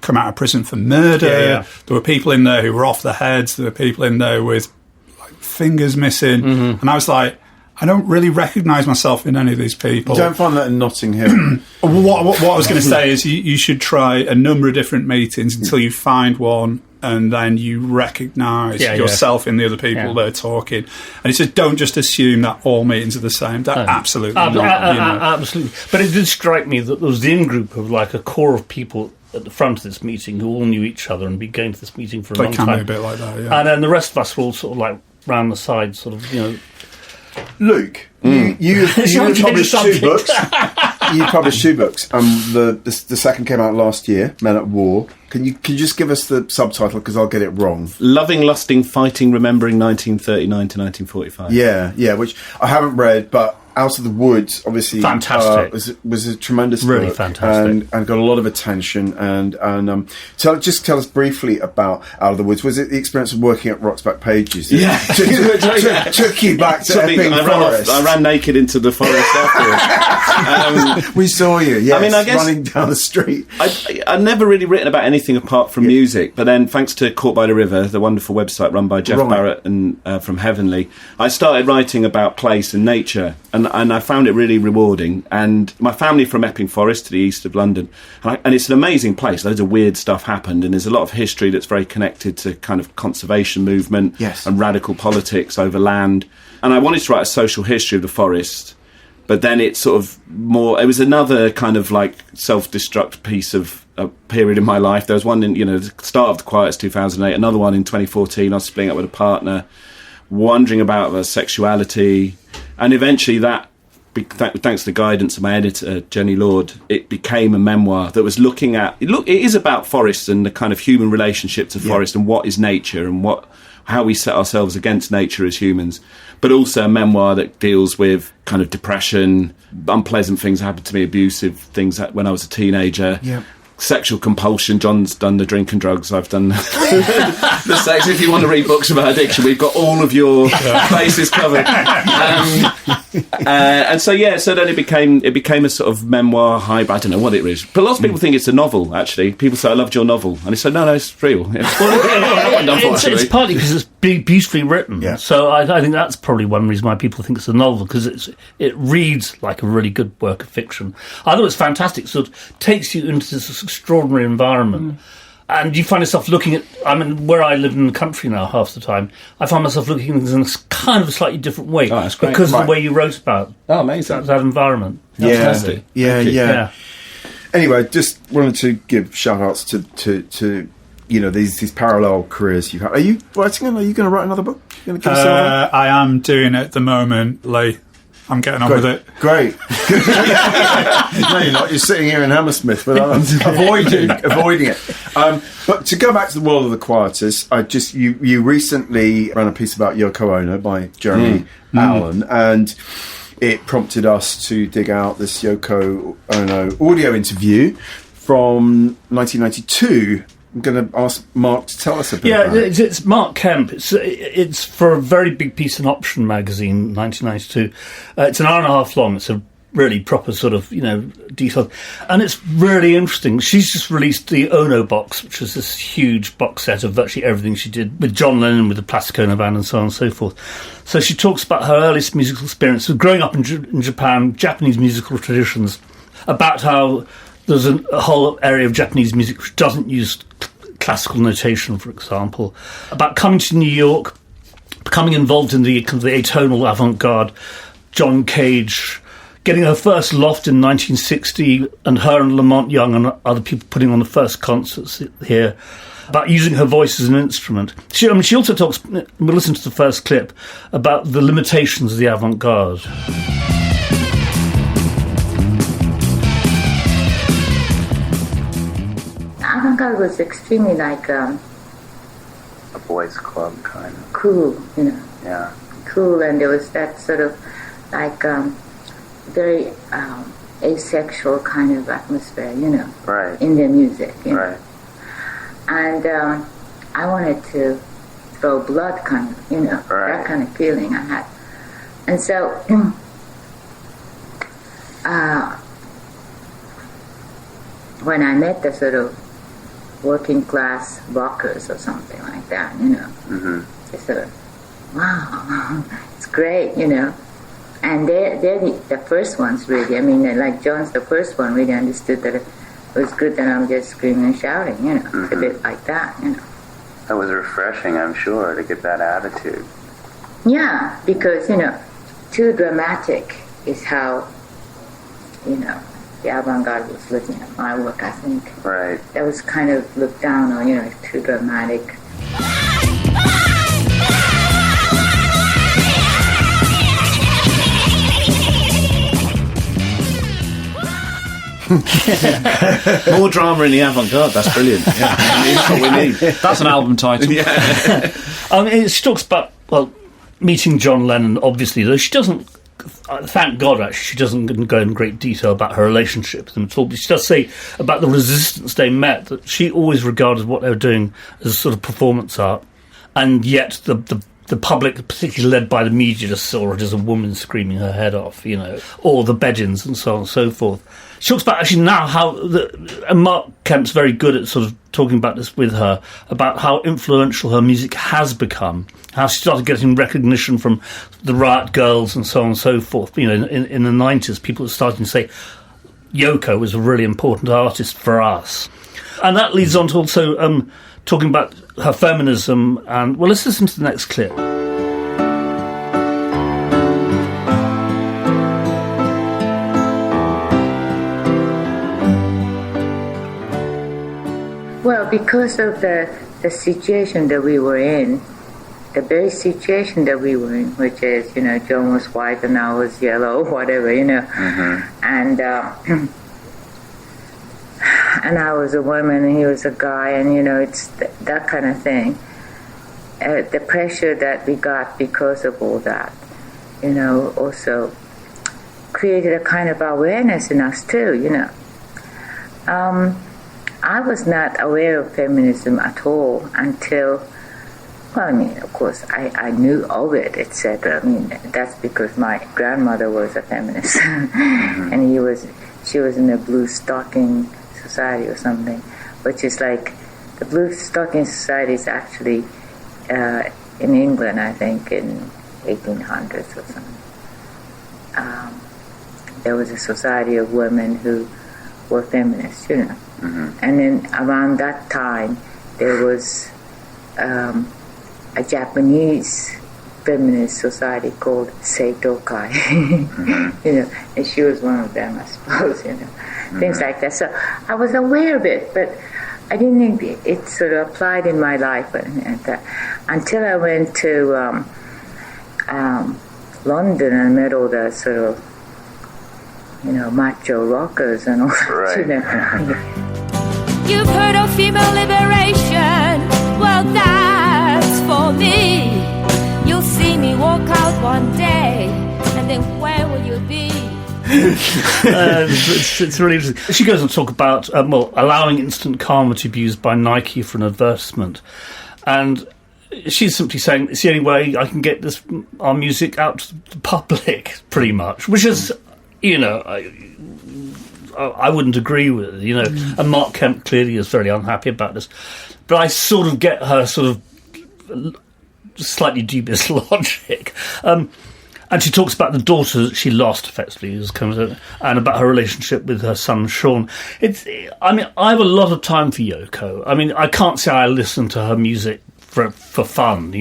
come out of prison for murder. There were people in there who were off their heads. There were people in there with like fingers missing, and I was like, I don't really recognise myself in any of these people. You don't find that in Notting Hill. What I was going to say is you should try a number of different meetings until you find one, and then you recognise yourself in the other people that are talking. And it's just, don't just assume that all meetings are the same. That absolutely not. Absolutely. But it did strike me that there was the in-group of like a core of people at the front of this meeting who all knew each other and been going to this meeting for a long time. It can be a bit like that, yeah. And then the rest of us were all sort of like round the side, sort of, you know. Luke, you published two books. You published two books. The second came out last year, Men at War. Can you just give us the subtitle, because I'll get it wrong? Loving, Lusting, Fighting, Remembering 1939 to 1945. Yeah, which I haven't read, but Out of the Woods, obviously, fantastic. Was a tremendous really book, fantastic, and got a lot of attention. And tell us briefly about Out of the Woods. Was it the experience of working at Rocksback Pages? Yeah, took you back to Epping Forest. I ran naked into the forest afterwards. We saw you. Yes, I mean, I guess running down the street. I'd never really written about anything apart from music, but then thanks to Caught by the River, the wonderful website run by Jeff Barrett and from Heavenly, I started writing about place and nature. And I found it really rewarding. And my family from Epping Forest to the east of London. And it's an amazing place. Loads of weird stuff happened. And there's a lot of history that's very connected to kind of conservation movement and radical politics over land. And I wanted to write a social history of the forest. But then it's sort of more... It was another kind of like self-destruct piece of a period in my life. There was one in, the start of the Quietus 2008. Another one in 2014. I was splitting up with a partner. Wondering about my sexuality... And eventually that, thanks to the guidance of my editor, Jenny Lord, it became a memoir that was looking at... It is about forests and the kind of human relationship to forest and what is nature and how we set ourselves against nature as humans. But also a memoir that deals with kind of depression, unpleasant things that happened to me, abusive things when I was a teenager. Yeah. Sexual compulsion. John's done the drink and drugs. I've done the sex. If you want to read books about addiction, we've got all of your bases covered. And so then it became a sort of memoir hype. I don't know what it is, but lots of people think it's a novel. Actually, people say I loved your novel, and they say no, it's real. It's partly because it's beautifully written. Yeah. So I think that's probably one reason why people think it's a novel, because it reads like a really good work of fiction. I thought it's fantastic. Sort of takes you into this extraordinary environment. And you find yourself looking at... I mean, where I live in the country now half the time, I find myself looking at things in a kind of a slightly different way. Oh, that's great. Because of the way you wrote about amazing. That environment. Yeah. Anyway, just wanted to give shout-outs to these parallel careers you've had. Are you writing and are you going to write another book? You going to give us I am doing it at the moment, Lee. I'm getting on with it. Great. No, you're not. You're sitting here in Hammersmith, but I'm avoiding it. But to go back to the world of the Quietus, you recently ran a piece about Yoko Ono by Jeremy Allen, and it prompted us to dig out this Yoko Ono audio interview from 1992. I'm going to ask Mark to tell us a bit about it. It's Mark Kemp. It's for a very big piece in Option magazine, 1992. It's an hour and a half long. It's a really proper sort of, detailed. And it's really interesting. She's just released the Ono box, which was this huge box set of virtually everything she did with John Lennon, with the Plastic Ono Band and so on and so forth. So she talks about her earliest musical experience of growing up in Japan, Japanese musical traditions, about how there's a whole area of Japanese music which doesn't use classical notation, for example, about coming to New York, becoming involved in the kind of the atonal avant-garde, John Cage, getting her first loft in 1960, and her and Lamont Young and other people putting on the first concerts here, about using her voice as an instrument. She also talks, we'll listen to the first clip, about the limitations of the avant-garde. Avant-garde was extremely like a boys' club kind of cool, Yeah. Cool, and there was that sort of like very asexual kind of atmosphere, Right. in their music, Right. And I wanted to throw blood, kind of, Right. that kind of feeling I had, and so. When I met the sort of working class rockers or something like that, Mm-hmm. it's sort of, wow, it's great, and they're the first ones really. I mean, like John's the first one really understood that it was good that I'm just screaming and shouting, Mm-hmm. It's a bit like that, That was refreshing, I'm sure, to get that attitude. Yeah, because, too dramatic is how, the avant-garde was looking at my work, I think. Right. That was kind of looked down on, it's too dramatic. More drama in the avant-garde, that's brilliant. Yeah. That's what we need. That's an album title. Yeah. She talks about, meeting John Lennon, obviously, though she doesn't, thank God, actually, she doesn't go in great detail about her relationship with them at all, but she does say about the resistance they met, that she always regarded what they were doing as a sort of performance art, and yet the public, particularly led by the media, just saw it as a woman screaming her head off, or the Bedins and so on and so forth. She talks about actually now how, and Mark Kemp's very good at sort of talking about this with her, about how influential her music has become, how she started getting recognition from the Riot Girls and so on and so forth. In the 90s, people were starting to say, Yoko was a really important artist for us. And that leads on to also talking about her feminism, and, well, let's listen to the next clip. Well, because of the situation that we were in, the very situation that we were in, which is, John was white and I was yellow, whatever, Mm-hmm. and I was a woman and he was a guy, and, it's that kind of thing. The pressure that we got because of all that, also created a kind of awareness in us too, I was not aware of feminism at all until, of course, I knew of it, etc. That's because my grandmother was a feminist, Mm-hmm. and she was in the Blue Stocking Society or something, which is like, the Blue Stocking Society is actually in England, I think, in 1800s or something. There was a society of women who were feminists, Mm-hmm. And then around that time, there was a Japanese feminist society called Seitokai, Mm-hmm. and she was one of them, I suppose, things like that. So I was aware of it, but I didn't think it sort of applied in my life until I went to London and met all the sort of, macho rockers and all that, Right. You've heard of female liberation, well that's for me. You'll see me walk out one day, and then where will you It's really interesting. She goes on to talk about allowing instant karma to be used by Nike for an advertisement, and she's simply saying it's the only way I can get our music out to the public, pretty much. Which is, I wouldn't agree with, and Mark Kemp clearly is very unhappy about this. But I sort of get her sort of slightly dubious logic. And she talks about the daughter that she lost, effectively, and about her relationship with her son, Sean. I have a lot of time for Yoko. I mean, I can't say I listen to her music for fun,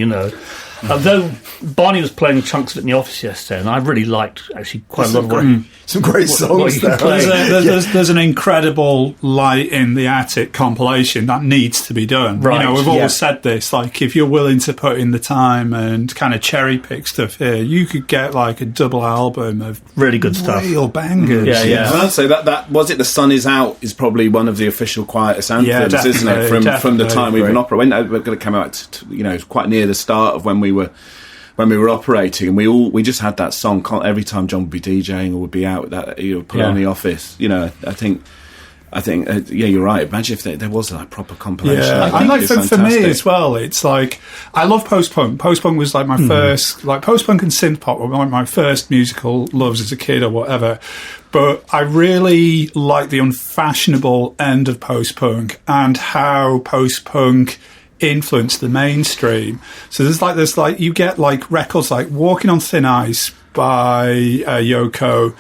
Although Barney was playing chunks of it in the office yesterday, and I really liked actually quite a lot of what some great songs there. There's an incredible Light in the Attic compilation that needs to be done. Right. We've always said this, like, if you're willing to put in the time and kind of cherry pick stuff here, you could get like a double album of really good stuff, real bangers. Yeah. I'd say that was it. The Sun Is Out is probably one of the official Quietus anthems, isn't it? From the time we've been operating, we're going to come out, quite near the start of when we were operating, and we just had that song every time John would be DJing or would be out that put on the office. I think you're right. Imagine if there was a proper compilation. Yeah, I like for me as well. It's like I love post punk. Post punk was like my first, like post punk and synth pop were like my first musical loves as a kid or whatever. But I really like the unfashionable end of post punk and how post punk influenced the mainstream. So there's like you get like records like Walking on Thin Ice by Yoko,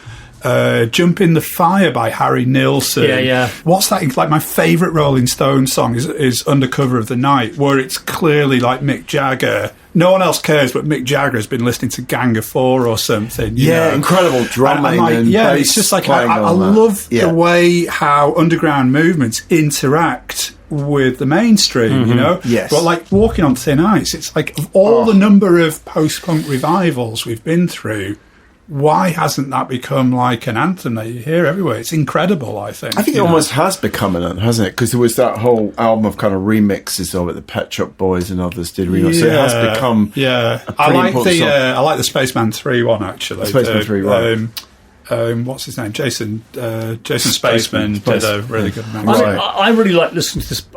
Jump in the Fire by Harry Nilsson. What's that? Like my favourite Rolling Stones song is Undercover of the Night, where it's clearly like Mick Jagger. No one else cares, but Mick Jagger has been listening to Gang of Four or something. Incredible drumming. It's just like I love the way how underground movements interact with the mainstream, Yes. But like Walking on Thin Ice, it's like of all the number of post-punk revivals we've been through, why hasn't that become like an anthem that you hear everywhere? It's incredible, I think. I think it almost has become an anthem, hasn't it? Because there was that whole album of kind of remixes of it, the Pet Shop Boys and others did remix. So it has become I like the Spaceman 3 one, actually. Spaceman 3, right. What's his name? Jason Spaceman did a really good mix. I really like listening to this.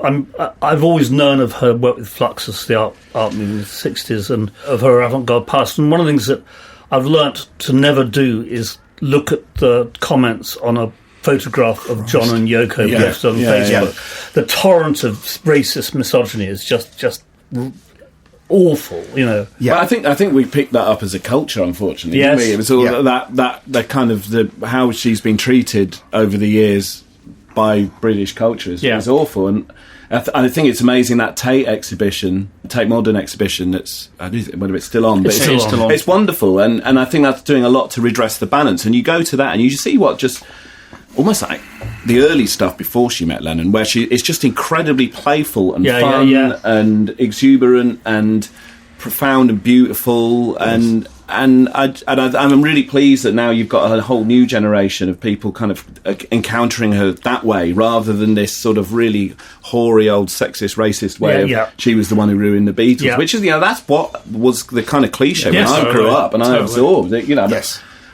I've always known of her work with Fluxus, the art movement in the 60s, and of her avant-garde past. And one of the things that I've learnt to never do is look at the comments on a photograph of John and Yoko posted on Facebook. The torrent of racist misogyny is just awful, But I think we picked that up as a culture, unfortunately. Yes. Didn't we? It was all that kind of how she's been treated over the years by British culture is awful. And I think it's amazing that Tate Modern exhibition. That's whether it's still on, but it's still on. It's wonderful, and I think that's doing a lot to redress the balance. And you go to that, and you see what just almost like the early stuff before she met Lennon, where it's just incredibly playful and fun and exuberant and profound and beautiful, and I'm really pleased that now you've got a whole new generation of people kind of encountering her that way, rather than this sort of really hoary old sexist, racist way of she was the one who ruined the Beatles, which is that's what was the kind of cliche when I grew up, and I absorbed it.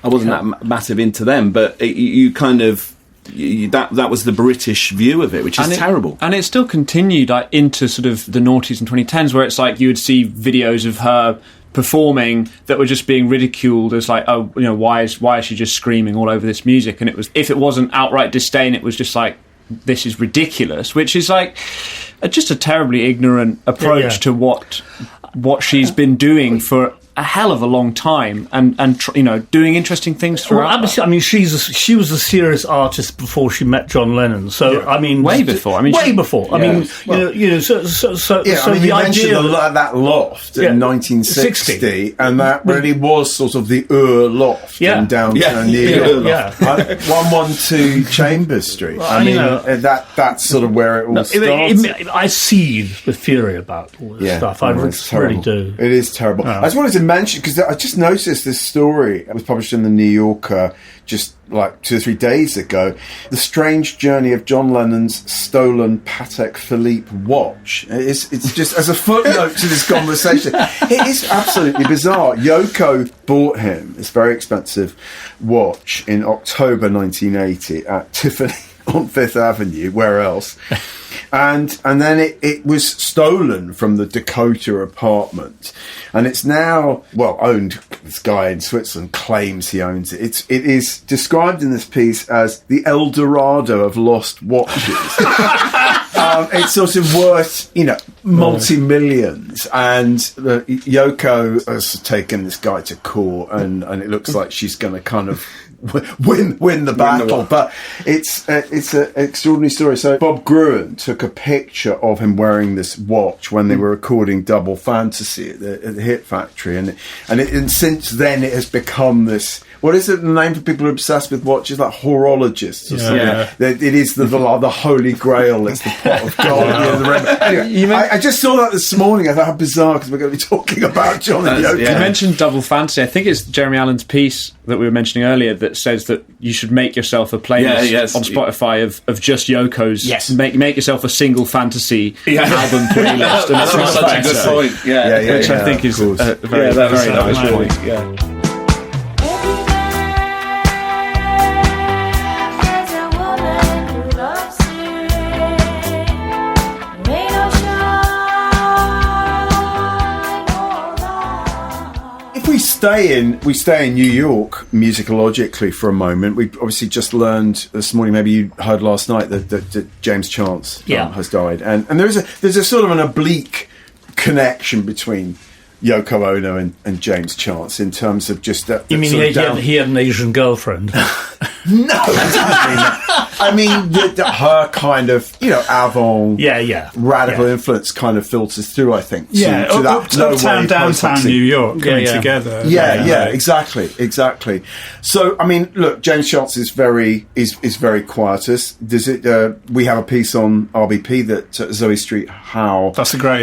I wasn't that massive into them, but you kind of. That was the British view of it, which is terrible. And it still continued into sort of the noughties and 2010s, where it's like you would see videos of her performing that were just being ridiculed as like, why is she just screaming all over this music? And if it wasn't outright disdain, it was just like, this is ridiculous, which is like just a terribly ignorant approach to what she's been doing for a hell of a long time, and doing interesting things throughout. Well, I mean, she was a serious artist before she met John Lennon. So I mean, way before. Way before. I mean, so the idea of that loft in 1960, and that really was sort of the loft in downtown New York. 112 Chambers Street. I mean, that's sort of where it all started. I seethe with fury about all this stuff. I really do. It is terrible. I just wanted to mention, because I just noticed this story. It was published in the New Yorker just like 2 or 3 days ago. The strange journey of John Lennon's stolen Patek Philippe watch. It's just as a footnote to this conversation. It is absolutely bizarre. Yoko bought him this very expensive watch in October 1980 at Tiffany on Fifth Avenue. Where else? And then it was stolen from the Dakota apartment, and it's now owned. This guy in Switzerland claims he owns it. It is described in this piece as the El Dorado of lost watches. It's sort of worth multi-millions, and Yoko has taken this guy to court, and it looks like she's going to kind of win the battle. But it's an extraordinary story. So Bob Gruen took a picture of him wearing this watch when they were recording Double Fantasy at the Hit Factory, and since then it has become this. What is it? The name for people who are obsessed with watches, like horologists or something. Yeah. It is the holy grail. It's the pot of gold. Anyway, I just saw that this morning. I thought how bizarre, because we're going to be talking about John and Yoko. You mentioned Double Fantasy. I think it's Jeremy Allen's piece that we were mentioning earlier that says that you should make yourself a playlist on Spotify of just Yoko's. Yes. Make yourself a single fantasy album playlist. And that's such a good point. Which I think is a very nice point. Yeah. We stay in New York musicologically for a moment. We obviously just learned this morning, maybe you heard last night, that James Chance has died, and there's a sort of an oblique connection between Yoko Ono and James Chance in terms of just that. You mean he had an Asian girlfriend? No, I mean her kind of avant radical influence kind of filters through, I think, to that uptown, downtown New York coming together. Exactly. So I mean, look, James Chance is very Quietus. We have a piece on RBP that Zoe Street Howe. That's a great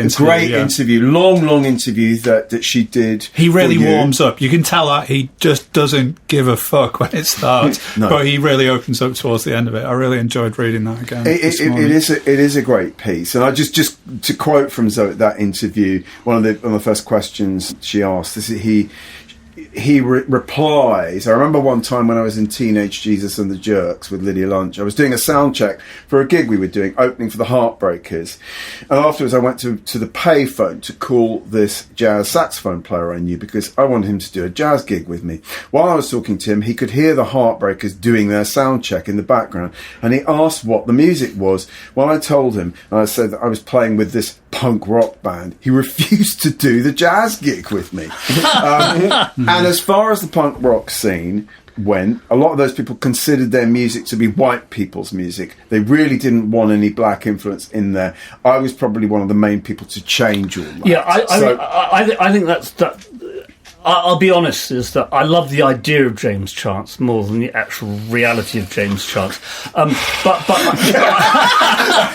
interview. Long interview that she did. He really warms up. You can tell that he just doesn't give a fuck when it starts. No. But he really opens up towards the end of it. I really enjoyed reading that again. It is a great piece, and I just to quote from Zoe that interview, one of the first questions she asked is he replies. I remember one time when I was in Teenage Jesus and the Jerks with Lydia Lunch, I was doing a sound check for a gig we were doing, opening for the Heartbreakers, and afterwards I went to the payphone to call this jazz saxophone player I knew, because I wanted him to do a jazz gig with me. While I was talking to him, he could hear the Heartbreakers doing their sound check in the background, and he asked what the music was. Well, I told him, and I said that I was playing with this punk rock band. He refused to do the jazz gig with me. And as far as the punk rock scene went, a lot of those people considered their music to be white people's music. They really didn't want any black influence in there. I was probably one of the main people to change all that. Yeah, I think that. I'll be honest, is that I love the idea of James Chance more than the actual reality of James Chance. But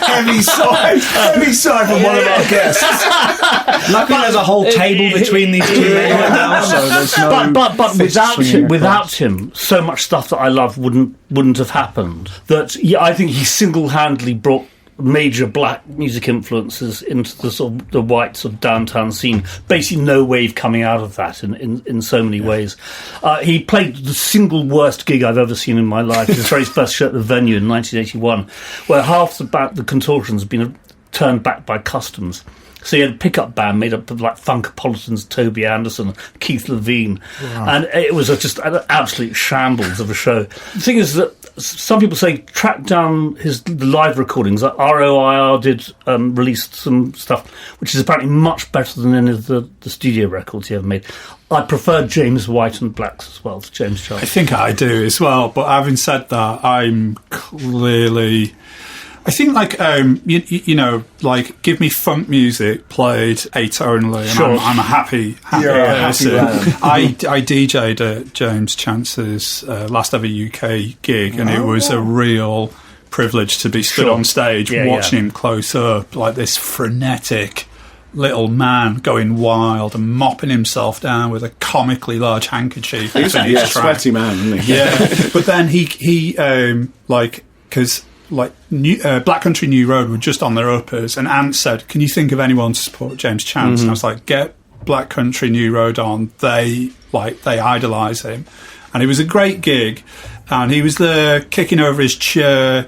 heavy sigh from one of our guests. Luckily, there's a whole table between these two men right now, so there's no. But without him, so much stuff that I love wouldn't have happened. That I think he single-handedly brought major black music influences into the sort of the white sort of downtown scene. Basically no wave coming out of that in so many ways. He played the single worst gig I've ever seen in my life, his very first show at the Venue in 1981, where half the contortions had been turned back by customs. So he had a pickup band made up of like Funkapolitans, Toby Anderson, Keith Levine, and it was just an absolute shambles of a show. The thing is that some people say track down the live recordings. Like ROIR did release some stuff which is apparently much better than any of the studio records he ever made. I prefer James White and Blacks as well to James Chance. I think I do as well, but having said that, I'm clearly... I think, like, you know, like, give me funk music played atonally, and sure. I'm a happy person. I DJ'd at James Chance's last ever UK gig, and it was a real privilege to be stood on stage watching him close up, like this frenetic little man going wild and mopping himself down with a comically large handkerchief. Yeah, sweaty man, isn't he? Yeah, but then he because Black Country New Road were just on their uppers, and Ant said, "Can you think of anyone to support James Chance?" And I was like, "Get Black Country New Road on." They idolise him, and it was a great gig, and he was there kicking over his chair,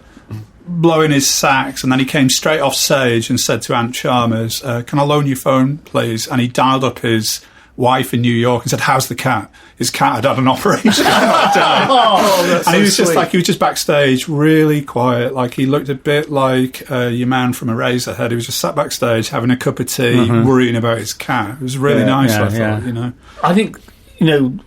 blowing his sax, and then he came straight off stage and said to Ant Chalmers, "Can I loan your phone, please?" And he dialed up his wife in New York and said, "How's the cat?" His cat had an operation. And he was he was just backstage, really quiet. Like, he looked a bit like your man from Eraserhead. He was just sat backstage having a cup of tea, worrying about his cat. It was really nice, I thought, you know. I think, you know,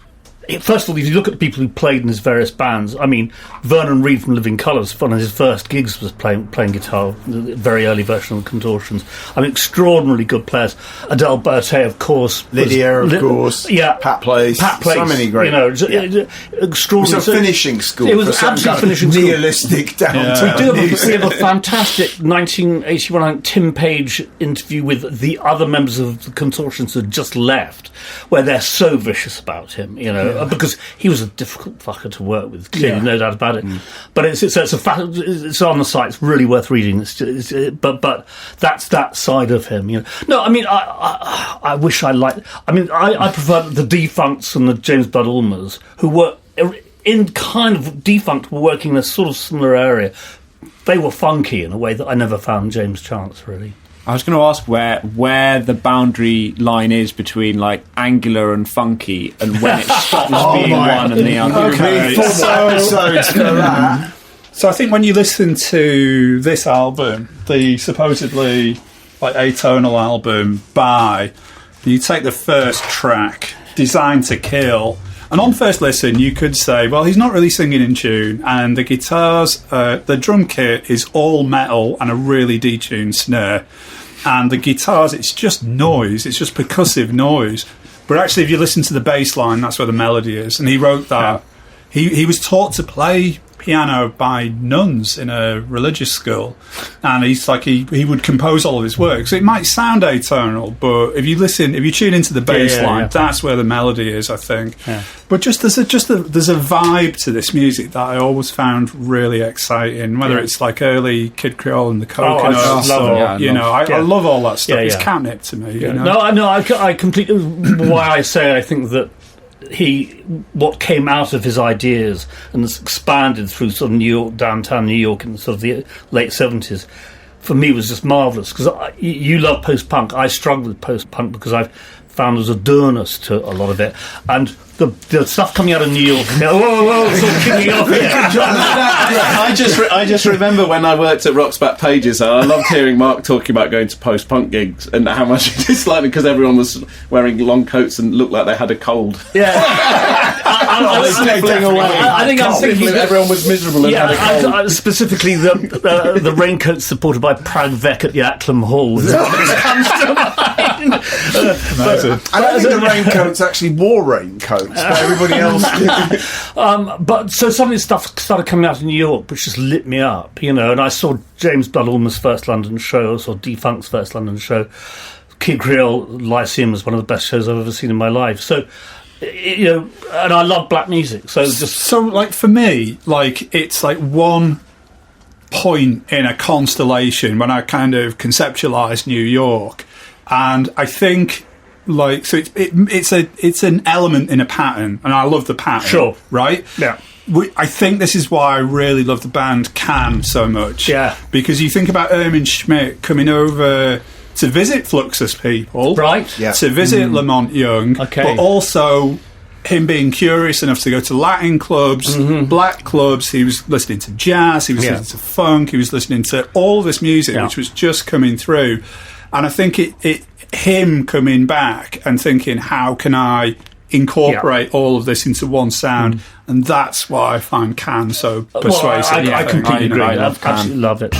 first of all, if you look at the people who played in his various bands, I mean, Vernon Reid from Living Colours, one of his first gigs was playing guitar, the very early version of the Contortions. I mean, extraordinarily good players. Adele Berthet, of course. Lydia, of course. Yeah. Pat Place. So many great. You know, extraordinary. It was a finishing school. It was absolutely finishing school. Nihilistic downtown. We have a fantastic 1981 Tim Page interview with the other members of the Contortions who had just left, where they're so vicious about him, you know. Because he was a difficult fucker to work with, clearly, no doubt about it. But it's on the site. It's really worth reading. But that's that side of him. You know. No, I mean, I wish I liked. I mean, I prefer the Defuncts and the James Blood Ulmers, who were in kind of Defunct, were working in a sort of similar area. They were funky in a way that I never found James Chance, really. I was going to ask where the boundary line is between, like, angular and funky, and when it stops being one and the other. Okay, so I think when you listen to this album, the supposedly atonal album by, you take the first track, Designed to Kill, and on first listen you could say, well, he's not really singing in tune, and the guitars, the drum kit is all metal and a really detuned snare. And the guitars, it's just noise. It's just percussive noise. But actually, if you listen to the bass line, that's where the melody is. And he wrote that. Yeah. He was taught to play piano by nuns in a religious school. And he's like, he would compose all of his work. So it might sound atonal, but if you tune into the bass line, that's where the melody is, I think. Yeah. But there's a vibe to this music that I always found really exciting. Whether it's like early Kid Creole and the Coconuts, I love all that stuff. It's catnip to me. You know? No, I completely. Why I say I think that what came out of his ideas and has expanded through sort of New York, downtown New York in sort of the late 70s, for me was just marvellous. Because you love post-punk. I struggle with post-punk because I've found there's a dourness to a lot of it. And the stuff coming out of New York, whoa, sort of kicking off here. I just remember when I worked at Rock's Back Pages, and I loved hearing Mark talking about going to post-punk gigs and how much he disliked it because everyone was wearing long coats and looked like they had a cold. Yeah. I was sniffling away. I think I'm thinking everyone was miserable and had a cold. Specifically the raincoats supported by Pragvek at the Acklam Hall. Comes to mind. I don't think the raincoats actually wore raincoats. But everybody else did. But so some of this stuff started coming out in New York, which just lit me up, you know. And I saw James Blood Ulmer's first London show, I saw Defunct's first London show. Kid Creole Lyceum was one of the best shows I've ever seen in my life. So, you know, and I love black music. So like for me, like it's like one point in a constellation when I kind of conceptualised New York, and I think. Like, so it's an element in a pattern, and I love the pattern. Sure. Right? Yeah. I think this is why I really love the band Can so much. Yeah. Because you think about Ermin Schmidt coming over to visit Fluxus people. Right. Yeah. To visit Lamont Young. Okay. But also him being curious enough to go to Latin clubs, black clubs. He was listening to jazz, he was listening to funk, he was listening to all this music which was just coming through. And I think him coming back and thinking, how can I incorporate all of this into one sound? And that's why I find Can so persuasive. I completely agree. I absolutely love it.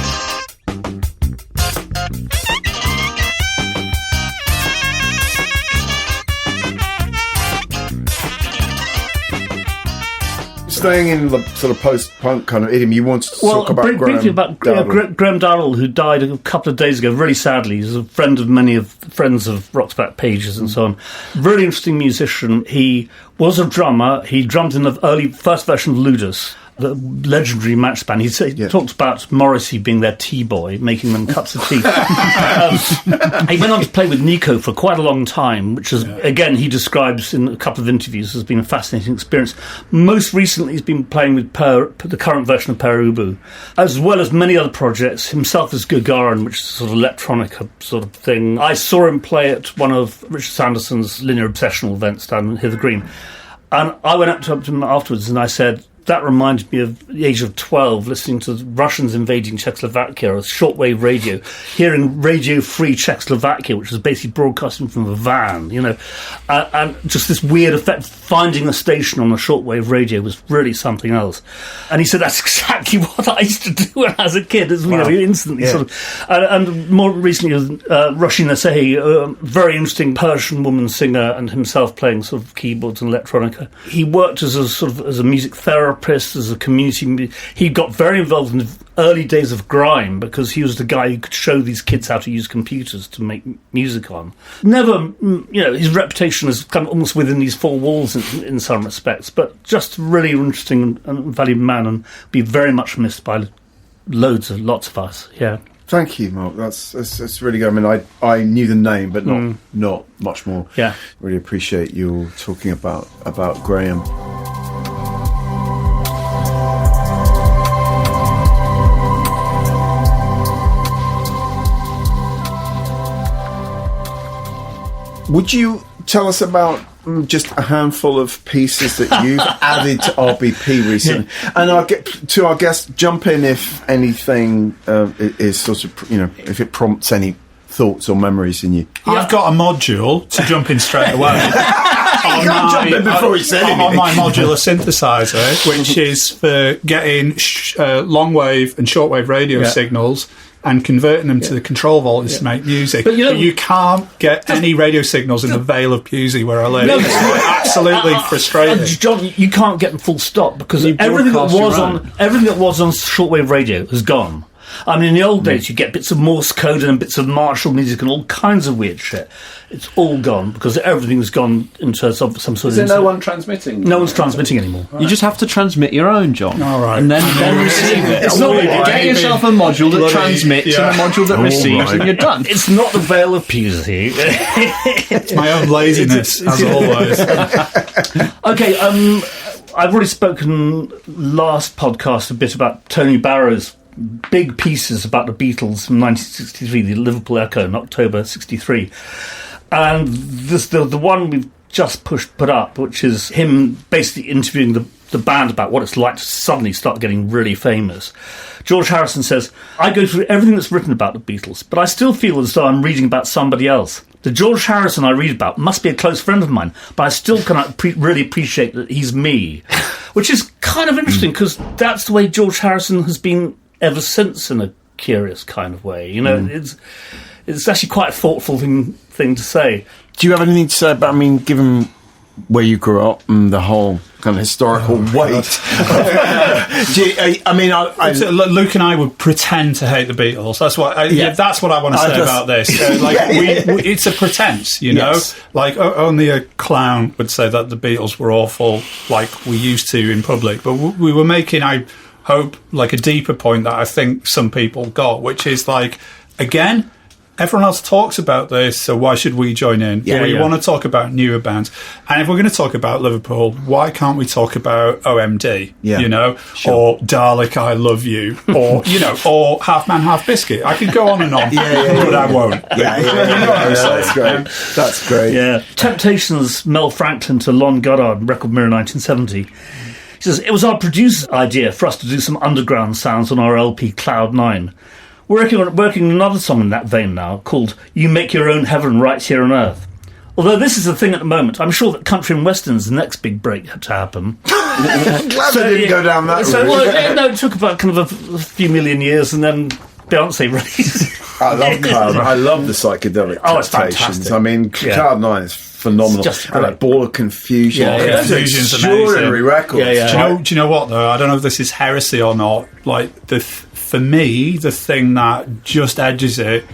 staying in the sort of post-punk kind of idiom, you wanted to talk about briefly about Graham Darrell, who died a couple of days ago, really sadly. He's a friend of many of friends of Rock's Back Pages and so on. Really interesting musician. He was a drummer. He drummed in the first version of Ludus, the legendary match band. He talked about Morrissey being their tea boy, making them cups of tea. He went on to play with Nico for quite a long time, which is, again, he describes in a couple of interviews as being a fascinating experience. Most recently, he's been playing with the current version of Perubu, as well as many other projects, himself as Gagarin, which is a sort of electronica sort of thing. I saw him play at one of Richard Sanderson's Linear Obsessional events down in Hither Green. And I went up to him afterwards and I said, that reminded me of the age of 12, listening to Russians invading Czechoslovakia on shortwave radio, hearing Radio Free Czechoslovakia, which was basically broadcasting from a van, and just this weird effect. Finding a station on a shortwave radio was really something else. And he said, that's exactly what I used to do when I was a kid. Instantly sort of. And more recently, Roshina Sehi, a very interesting Persian woman singer, and himself playing sort of keyboards and electronica. He worked as a music therapist, as a community. He got very involved in the early days of grime because he was the guy who could show these kids how to use computers to make music on. Never, his reputation is kind of almost within these four walls in some respects, but just really interesting and valued man, and be very much missed by lots of us. Yeah. Thank you, Mark. That's really good. I mean, I knew the name, but not much more. Yeah. Really appreciate you talking about Graham. Would you tell us about just a handful of pieces that you've added to RBP recently? And I'll get to our guest, jump in if anything is sort of, if it prompts any thoughts or memories in you. I've got a module to jump in straight away. Jump in before he said anything. On my modular synthesizer, which is for getting long wave and shortwave radio signals and converting them to the control voltage to make music. But you can't get any radio signals in the Vale of Pusey where I live. It's absolutely frustrating. John, you can't get them full stop because everything that was on shortwave radio has gone. I mean, in the old days, you get bits of Morse code and bits of Marshall music and all kinds of weird shit. It's all gone because everything's gone into some sort of... Is there no one transmitting? No one's transmitting anymore. Right. You just have to transmit your own, John. All right. And then receive it. It's not get yourself a module that transmits and a module that receives, and you're done. It's not the Vale of Pusey. It's my own laziness, as always. Okay, I've already spoken last podcast a bit about Tony Barrow's big pieces about the Beatles from 1963, the Liverpool Echo in October 63. And this, the one we've just put up, which is him basically interviewing the band about what it's like to suddenly start getting really famous. George Harrison says, I go through everything that's written about the Beatles, but I still feel as though I'm reading about somebody else. The George Harrison I read about must be a close friend of mine, but I still cannot really appreciate that he's me. Which is kind of interesting, because that's the way George Harrison has been ever since, in a curious kind of way. It's actually quite a thoughtful thing to say. Do you have anything to say about, given where you grew up and the whole kind of historical weight? Luke and I would pretend to hate the Beatles. That's what I want to say about this. It's a pretense, Yes. Like only a clown would say that the Beatles were awful, like we used to in public. But we were making, I hope, like a deeper point that I think some people got, which is like, again, everyone else talks about this, so why should we join in? We want to talk about newer bands. And if we're going to talk about Liverpool, why can't we talk about OMD? Sure. Or Dalek, I Love You, or, or Half Man, Half Biscuit. I could go on and on, but I won't. That's great. That's great. Yeah. Temptations, Mel Franklin to Lon Goddard, Record Mirror 1970. He says, it was our producer's idea for us to do some underground sounds on our LP Cloud 9. We're working on another song in that vein now, called You Make Your Own Heaven Right Here on Earth. Although this is the thing at the moment, I'm sure that country and western's the next big break had to happen. Glad they didn't go down that route. It took about kind of a few million years, and then Beyonce released. I love Cloud. I love the psychedelic Oh, it's Temptations. fantastic. Cloud 9 is phenomenal. It's just and that Ball of Confusion. Yeah, yeah. Those are Confusion's extraordinary amazing. records. Yeah, yeah. Do you know what though? I don't know if this is heresy or not. Like for me, the thing that just edges it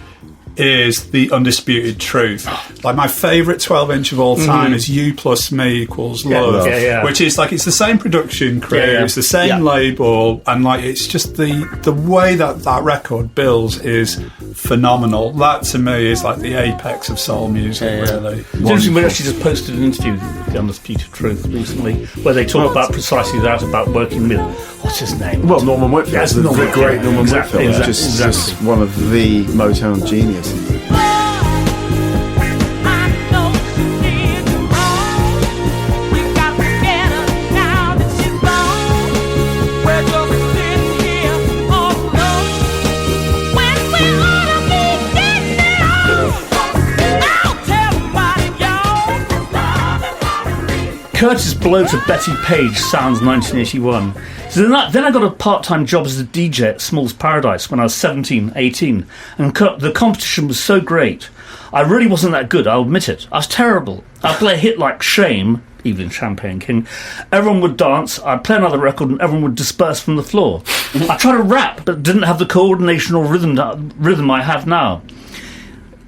is the undisputed truth. Like my favourite 12-inch of all time is You Plus Me Equals Love, which is like it's the same production crew, it's the same label, and like it's just the way that record builds is phenomenal. That to me is like the apex of soul music, really. It's interesting, we actually just posted an interview with The Undisputed Truth recently where they talk about precisely that, about working with, what's his name? Well, Norman Whitfield. Yes, the Norman great Whitfield. Norman Exactly, Whitfield. exactly. Just one of the Motown geniuses. Curtis Blow to Betty Page, Sounds 1981. So then I got a part-time job as a DJ at Small's Paradise when I was 17, 18, and the competition was so great. I really wasn't that good, I'll admit it. I was terrible. I'd play a hit like Shame, Evelyn Champagne King. Everyone would dance, I'd play another record and everyone would disperse from the floor. I tried to rap, but didn't have the coordination or rhythm I have now.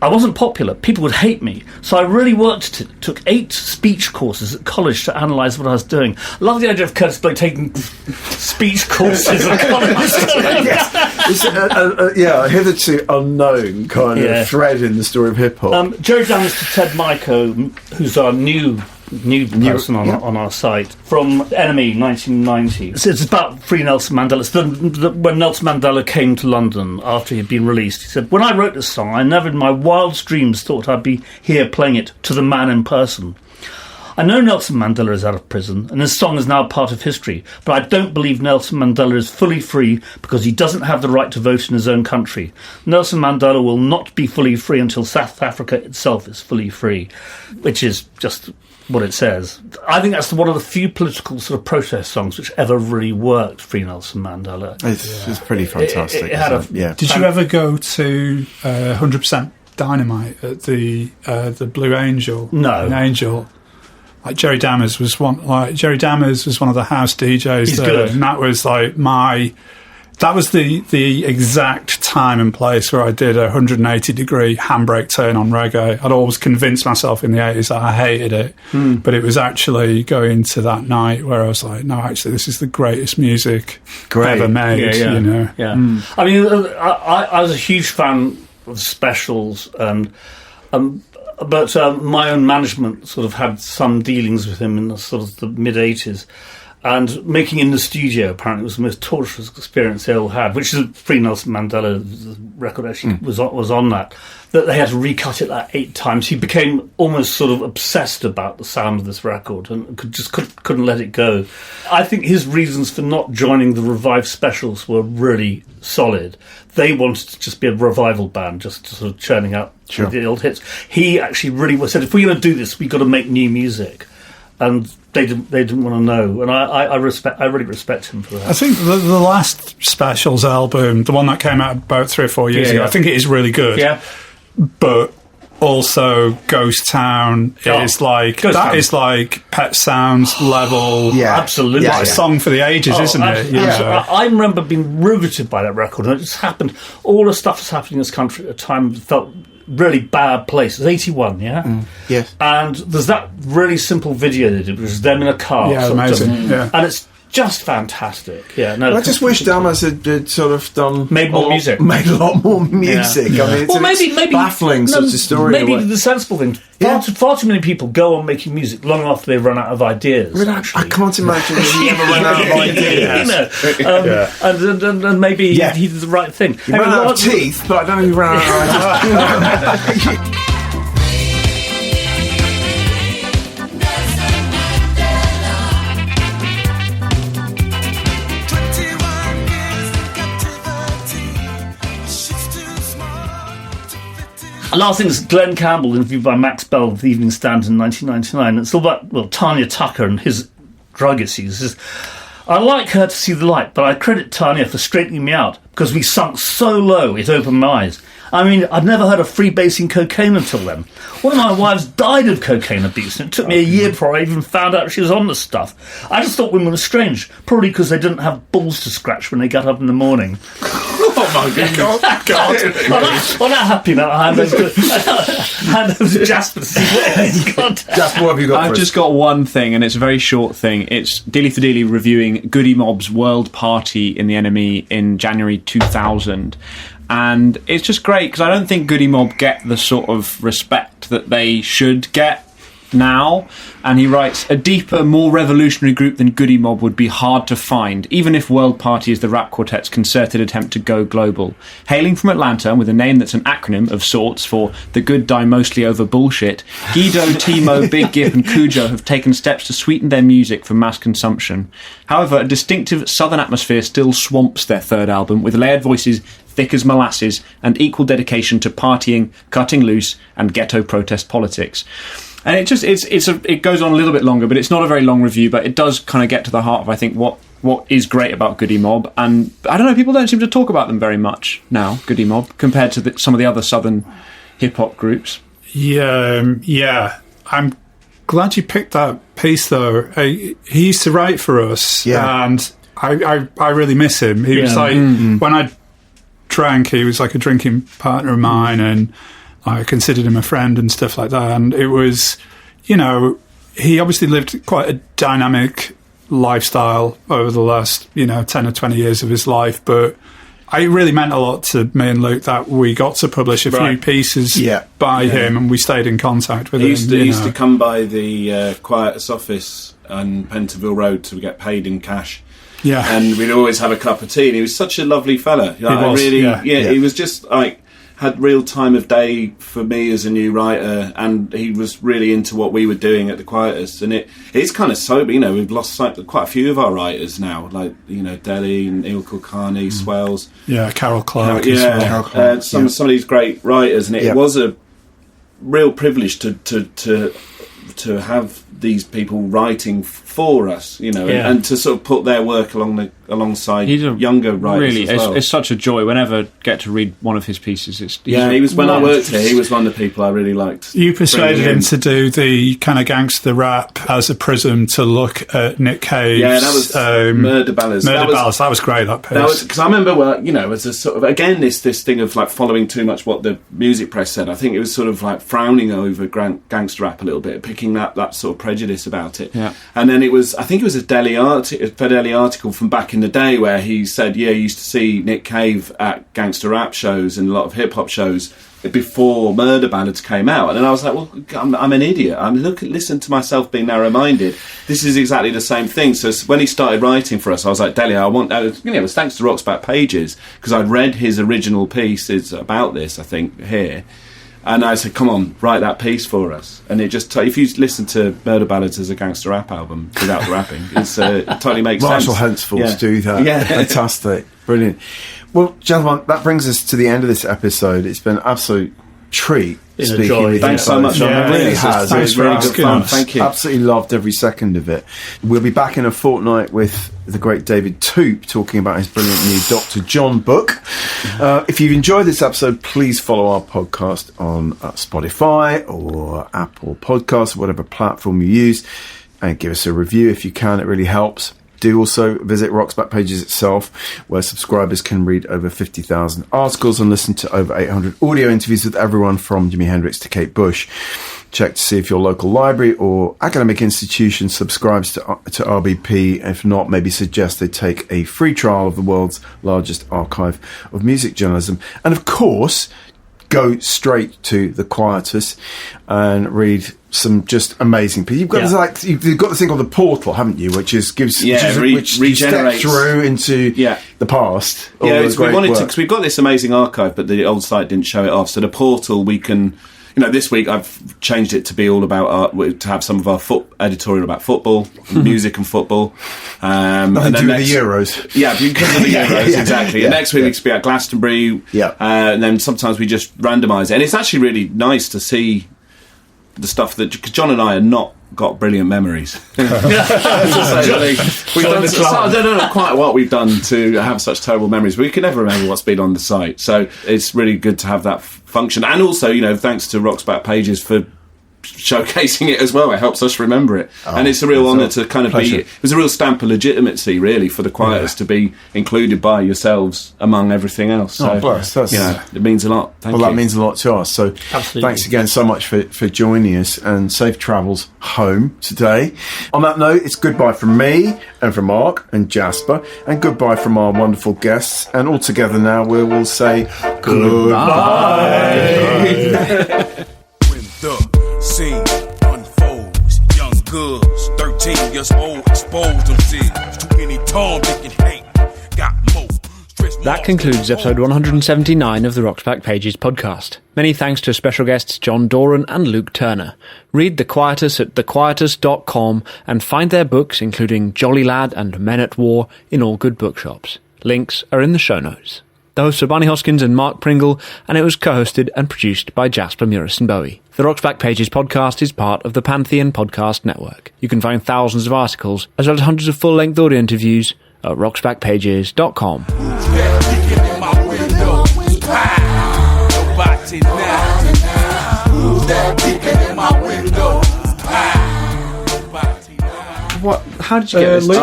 I wasn't popular. People would hate me. So I really worked at it. Took 8 speech courses at college to analyse what I was doing. Love the idea of Curtis Blow taking speech courses at college. It's a hitherto unknown kind of thread in the story of hip-hop. Jerry Daniels to Ted Myko, who's our new person on our site, from Enemy 1990. It's about Free Nelson Mandela. It's when Nelson Mandela came to London after he'd been released. He said, "When I wrote this song, I never in my wildest dreams thought I'd be here playing it to the man in person. I know Nelson Mandela is out of prison, and his song is now part of history, but I don't believe Nelson Mandela is fully free because he doesn't have the right to vote in his own country. Nelson Mandela will not be fully free until South Africa itself is fully free," which is just what it says. I think that's one of the few political sort of protest songs which ever really worked, Free Nelson Mandela. It's pretty fantastic. Did you ever go to 100% Dynamite at the Blue Angel? No. In Angel. Like Jerry Dammers was one of the house DJs He's there, good. and that was like that was the exact time and place where I did a 180-degree handbrake turn on reggae. I'd always convinced myself in the 80s that I hated it, but it was actually going to that night where I was like, no, actually, this is the greatest music ever made. You know? I mean, I was a huge fan of specials, and but my own management sort of had some dealings with him in the sort of the mid-80s. And making in the studio apparently was the most torturous experience they all had, which is Free Nelson Mandela record actually was on that they had to recut it like 8 times. He became almost sort of obsessed about the sound of this record and couldn't let it go. I think his reasons for not joining the Revive specials were really solid. They wanted to just be a revival band, just sort of churning out the old hits. He actually really said, if we're going to do this, we've got to make new music. And they didn't want to know, and I really respect him for that. I think the last Specials album, the one that came out about 3 or 4 years ago, I think it is really good. Yeah, but also Ghost Town is like is like Pet Sounds level. Yeah, absolutely. A song for the ages, isn't it? I remember being riveted by that record, and it just happened. All the stuff that's happening in this country at the time felt really bad place. It was 81, yes. And there's that really simple video they did, which is them in a car. Amazing. And it's just fantastic. I just wish Dammers had sort of done made more music. Made a lot more music. Yeah. I mean, it's baffling such a story. Maybe the sensible thing. Far too many people go on making music long after they run out of ideas. I can't imagine that he ever ran out of ideas. And maybe he did the right thing. He ran out of teeth, but I don't know if he ran out of ideas. Last thing is Glenn Campbell, interviewed by Max Bell of the Evening Standard in 1999. It's all about, Tanya Tucker and his drug issues. He says, I like her to see the light, but I credit Tanya for straightening me out because we sunk so low it opened my eyes. I mean, I'd never heard of freebasing cocaine until then. One of my wives died of cocaine abuse, and it took me a year before I even found out she was on the stuff. I just thought women were strange, probably because they didn't have balls to scratch when they got up in the morning. Oh my God! On that happy note, I hand over to Jasper to see what he's got. Jasper, what have you got? I've just got one thing, and it's a very short thing. It's Dele Fadele reviewing Goody Mob's World Party in the NME in January 2000. And it's just great, because I don't think Goody Mob get the sort of respect that they should get now. And he writes, a deeper, more revolutionary group than Goody Mob would be hard to find, even if World Party is the rap quartet's concerted attempt to go global. Hailing from Atlanta, and with a name that's an acronym of sorts for the good die mostly over bullshit, Guido, Timo, Big Gip and Cujo have taken steps to sweeten their music for mass consumption. However, a distinctive southern atmosphere still swamps their third album, with layered voices thick as molasses and equal dedication to partying, cutting loose and ghetto protest politics. And it goes on a little bit longer, but it's not a very long review, but it does kind of get to the heart of, I think, what is great about Goody Mob. And I don't know, people don't seem to talk about them very much now, Goody Mob, compared to some of the other southern hip-hop groups. Yeah. I'm glad you picked that piece, though. He used to write for us, and I really miss him. He was like, when I drank, he was like a drinking partner of mine, and I considered him a friend and stuff like that. And it was, he obviously lived quite a dynamic lifestyle over the last, 10 or 20 years of his life. But it really meant a lot to me and Luke that we got to publish a few pieces by him, and we stayed in contact with him. He used to come by the Quietus office on Pentonville Road to get paid in cash. Yeah. And we'd always have a cup of tea, and he was such a lovely fella. He was just like, had real time of day for me as a new writer, and he was really into what we were doing at the Quietus. And it's kind of sober, we've lost sight of quite a few of our writers now, like, Dele and Kulkarni, Swells. Yeah, Carol Clark. Some of these great writers, and it was a real privilege to have these people writing for us, and to sort of put their work alongside younger writers. Really, as well. It's such a joy whenever I get to read one of his pieces. He was when I worked here. He was one of the people I really liked. You persuaded him to do the kind of gangster rap as a prism to look at Nick Cave's. Yeah, that was Murder Ballads. That was great. That piece. Because I remember, as a sort of again this thing of like following too much what the music press said. I think it was sort of like frowning over gangster rap a little bit, picking that sort of prejudice about it. Yeah. And then I think it was a Fadele article from back in the day where he said, he used to see Nick Cave at gangster rap shows and a lot of hip hop shows before Murder Ballads came out. And then I was like, well, I'm an idiot. Listen to myself being narrow-minded. This is exactly the same thing. So when he started writing for us, I was like, Dele, it was thanks to Rock's Back Pages, because I'd read his original pieces about this, I think, here. And I said, come on, write that piece for us. And it just, if you listen to Murder Ballads as a gangster rap album without the rapping, it totally makes sense. Marshall henceforth do that. Yeah. Fantastic. Brilliant. Well, gentlemen, that brings us to the end of this episode. It's been an absolute treat speaking with you. Thanks so much. It really has. Thanks It's really good fun. Thank you. Absolutely loved every second of it. We'll be back in a fortnight with the great David Toop talking about his brilliant new Dr. John book. If you've enjoyed this episode, please follow our podcast on Spotify or Apple Podcasts, whatever platform you use, and give us a review if you can. It really helps. Do also visit Rock's Back Pages itself, where subscribers can read over 50,000 articles and listen to over 800 audio interviews with everyone from Jimi Hendrix to Kate Bush. Check to see if your local library or academic institution subscribes to RBP. If not, maybe suggest they take a free trial of the world's largest archive of music journalism. And of course, go straight to the Quietus and read some just amazing people. You've got you've got this thing called the portal, haven't you? Which regenerates through into the past. Yeah, we wanted to, because we've got this amazing archive, but the old site didn't show it off. So the portal, we can. This week I've changed it to be all about art, to have some of our editorial about football, music and football. Nothing to do with the Euros. Yeah, because of the Euros, exactly. And next week we can be at Glastonbury, and then sometimes we just randomise it. And it's actually really nice to see the stuff that, because John and I are not got brilliant memories. We've done I don't know quite what we've done to have such terrible memories. We can never remember what's been on the site, so it's really good to have that function. And also, thanks to Rock's Back Pages for showcasing it as well. It helps us remember it, and it's a real honour to kind of pleasure. it was a real stamp of legitimacy, really, for the Quietus to be included by yourselves among everything else. So, bless. it means a lot. Thank you. That means a lot to us. So Absolutely. Thanks again so much for joining us, and safe travels home today. On that note, it's goodbye from me and from Mark and Jasper, and goodbye from our wonderful guests, and all together now we will say goodbye. When the scene unfolds, young girls, 13 years old, exposed themselves to any Tom, Dick, and hate. Got more. That concludes episode 179 of the Rock's Back Pages podcast. Many thanks to special guests John Doran and Luke Turner. Read The Quietus at thequietus.com and find their books, including Jolly Lad and Men at War, in all good bookshops. Links are in the show notes. The hosts are Barney Hoskins and Mark Pringle, and it was co-hosted and produced by Jasper Murison Bowie. The Rock's Back Pages podcast is part of the Pantheon Podcast Network. You can find thousands of articles, as well as hundreds of full-length audio interviews, at rocksbackpages.com. What? How did you get this? We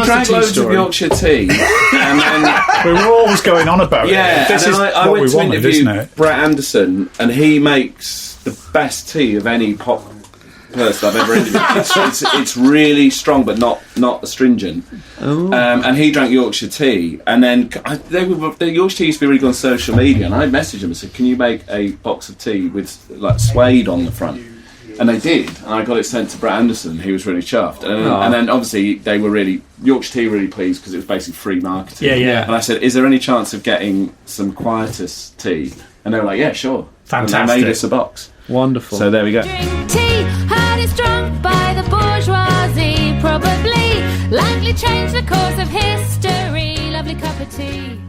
drank loads of Yorkshire tea, and then We were always going on about it. This and is then I what went we to wanted, interview isn't it? Brett Anderson, and he makes the best tea of any pop person I've ever interviewed. It's really strong, but not astringent. And he drank Yorkshire tea, and then the Yorkshire tea used to be really good on social media, and I messaged him and said, "Can you make a box of tea with like suede on the front?" And they did, and I got it sent to Brett Anderson. He was really chuffed, and then obviously they were Yorkshire Tea really pleased because it was basically free marketing. Yeah. And I said, "Is there any chance of getting some Quietus tea?" And they were like, "Yeah, sure." Fantastic. And they made us a box. Wonderful. So there we go. Drink tea, had it drunk by the bourgeoisie, probably likely changed the course of history. Lovely cup of tea.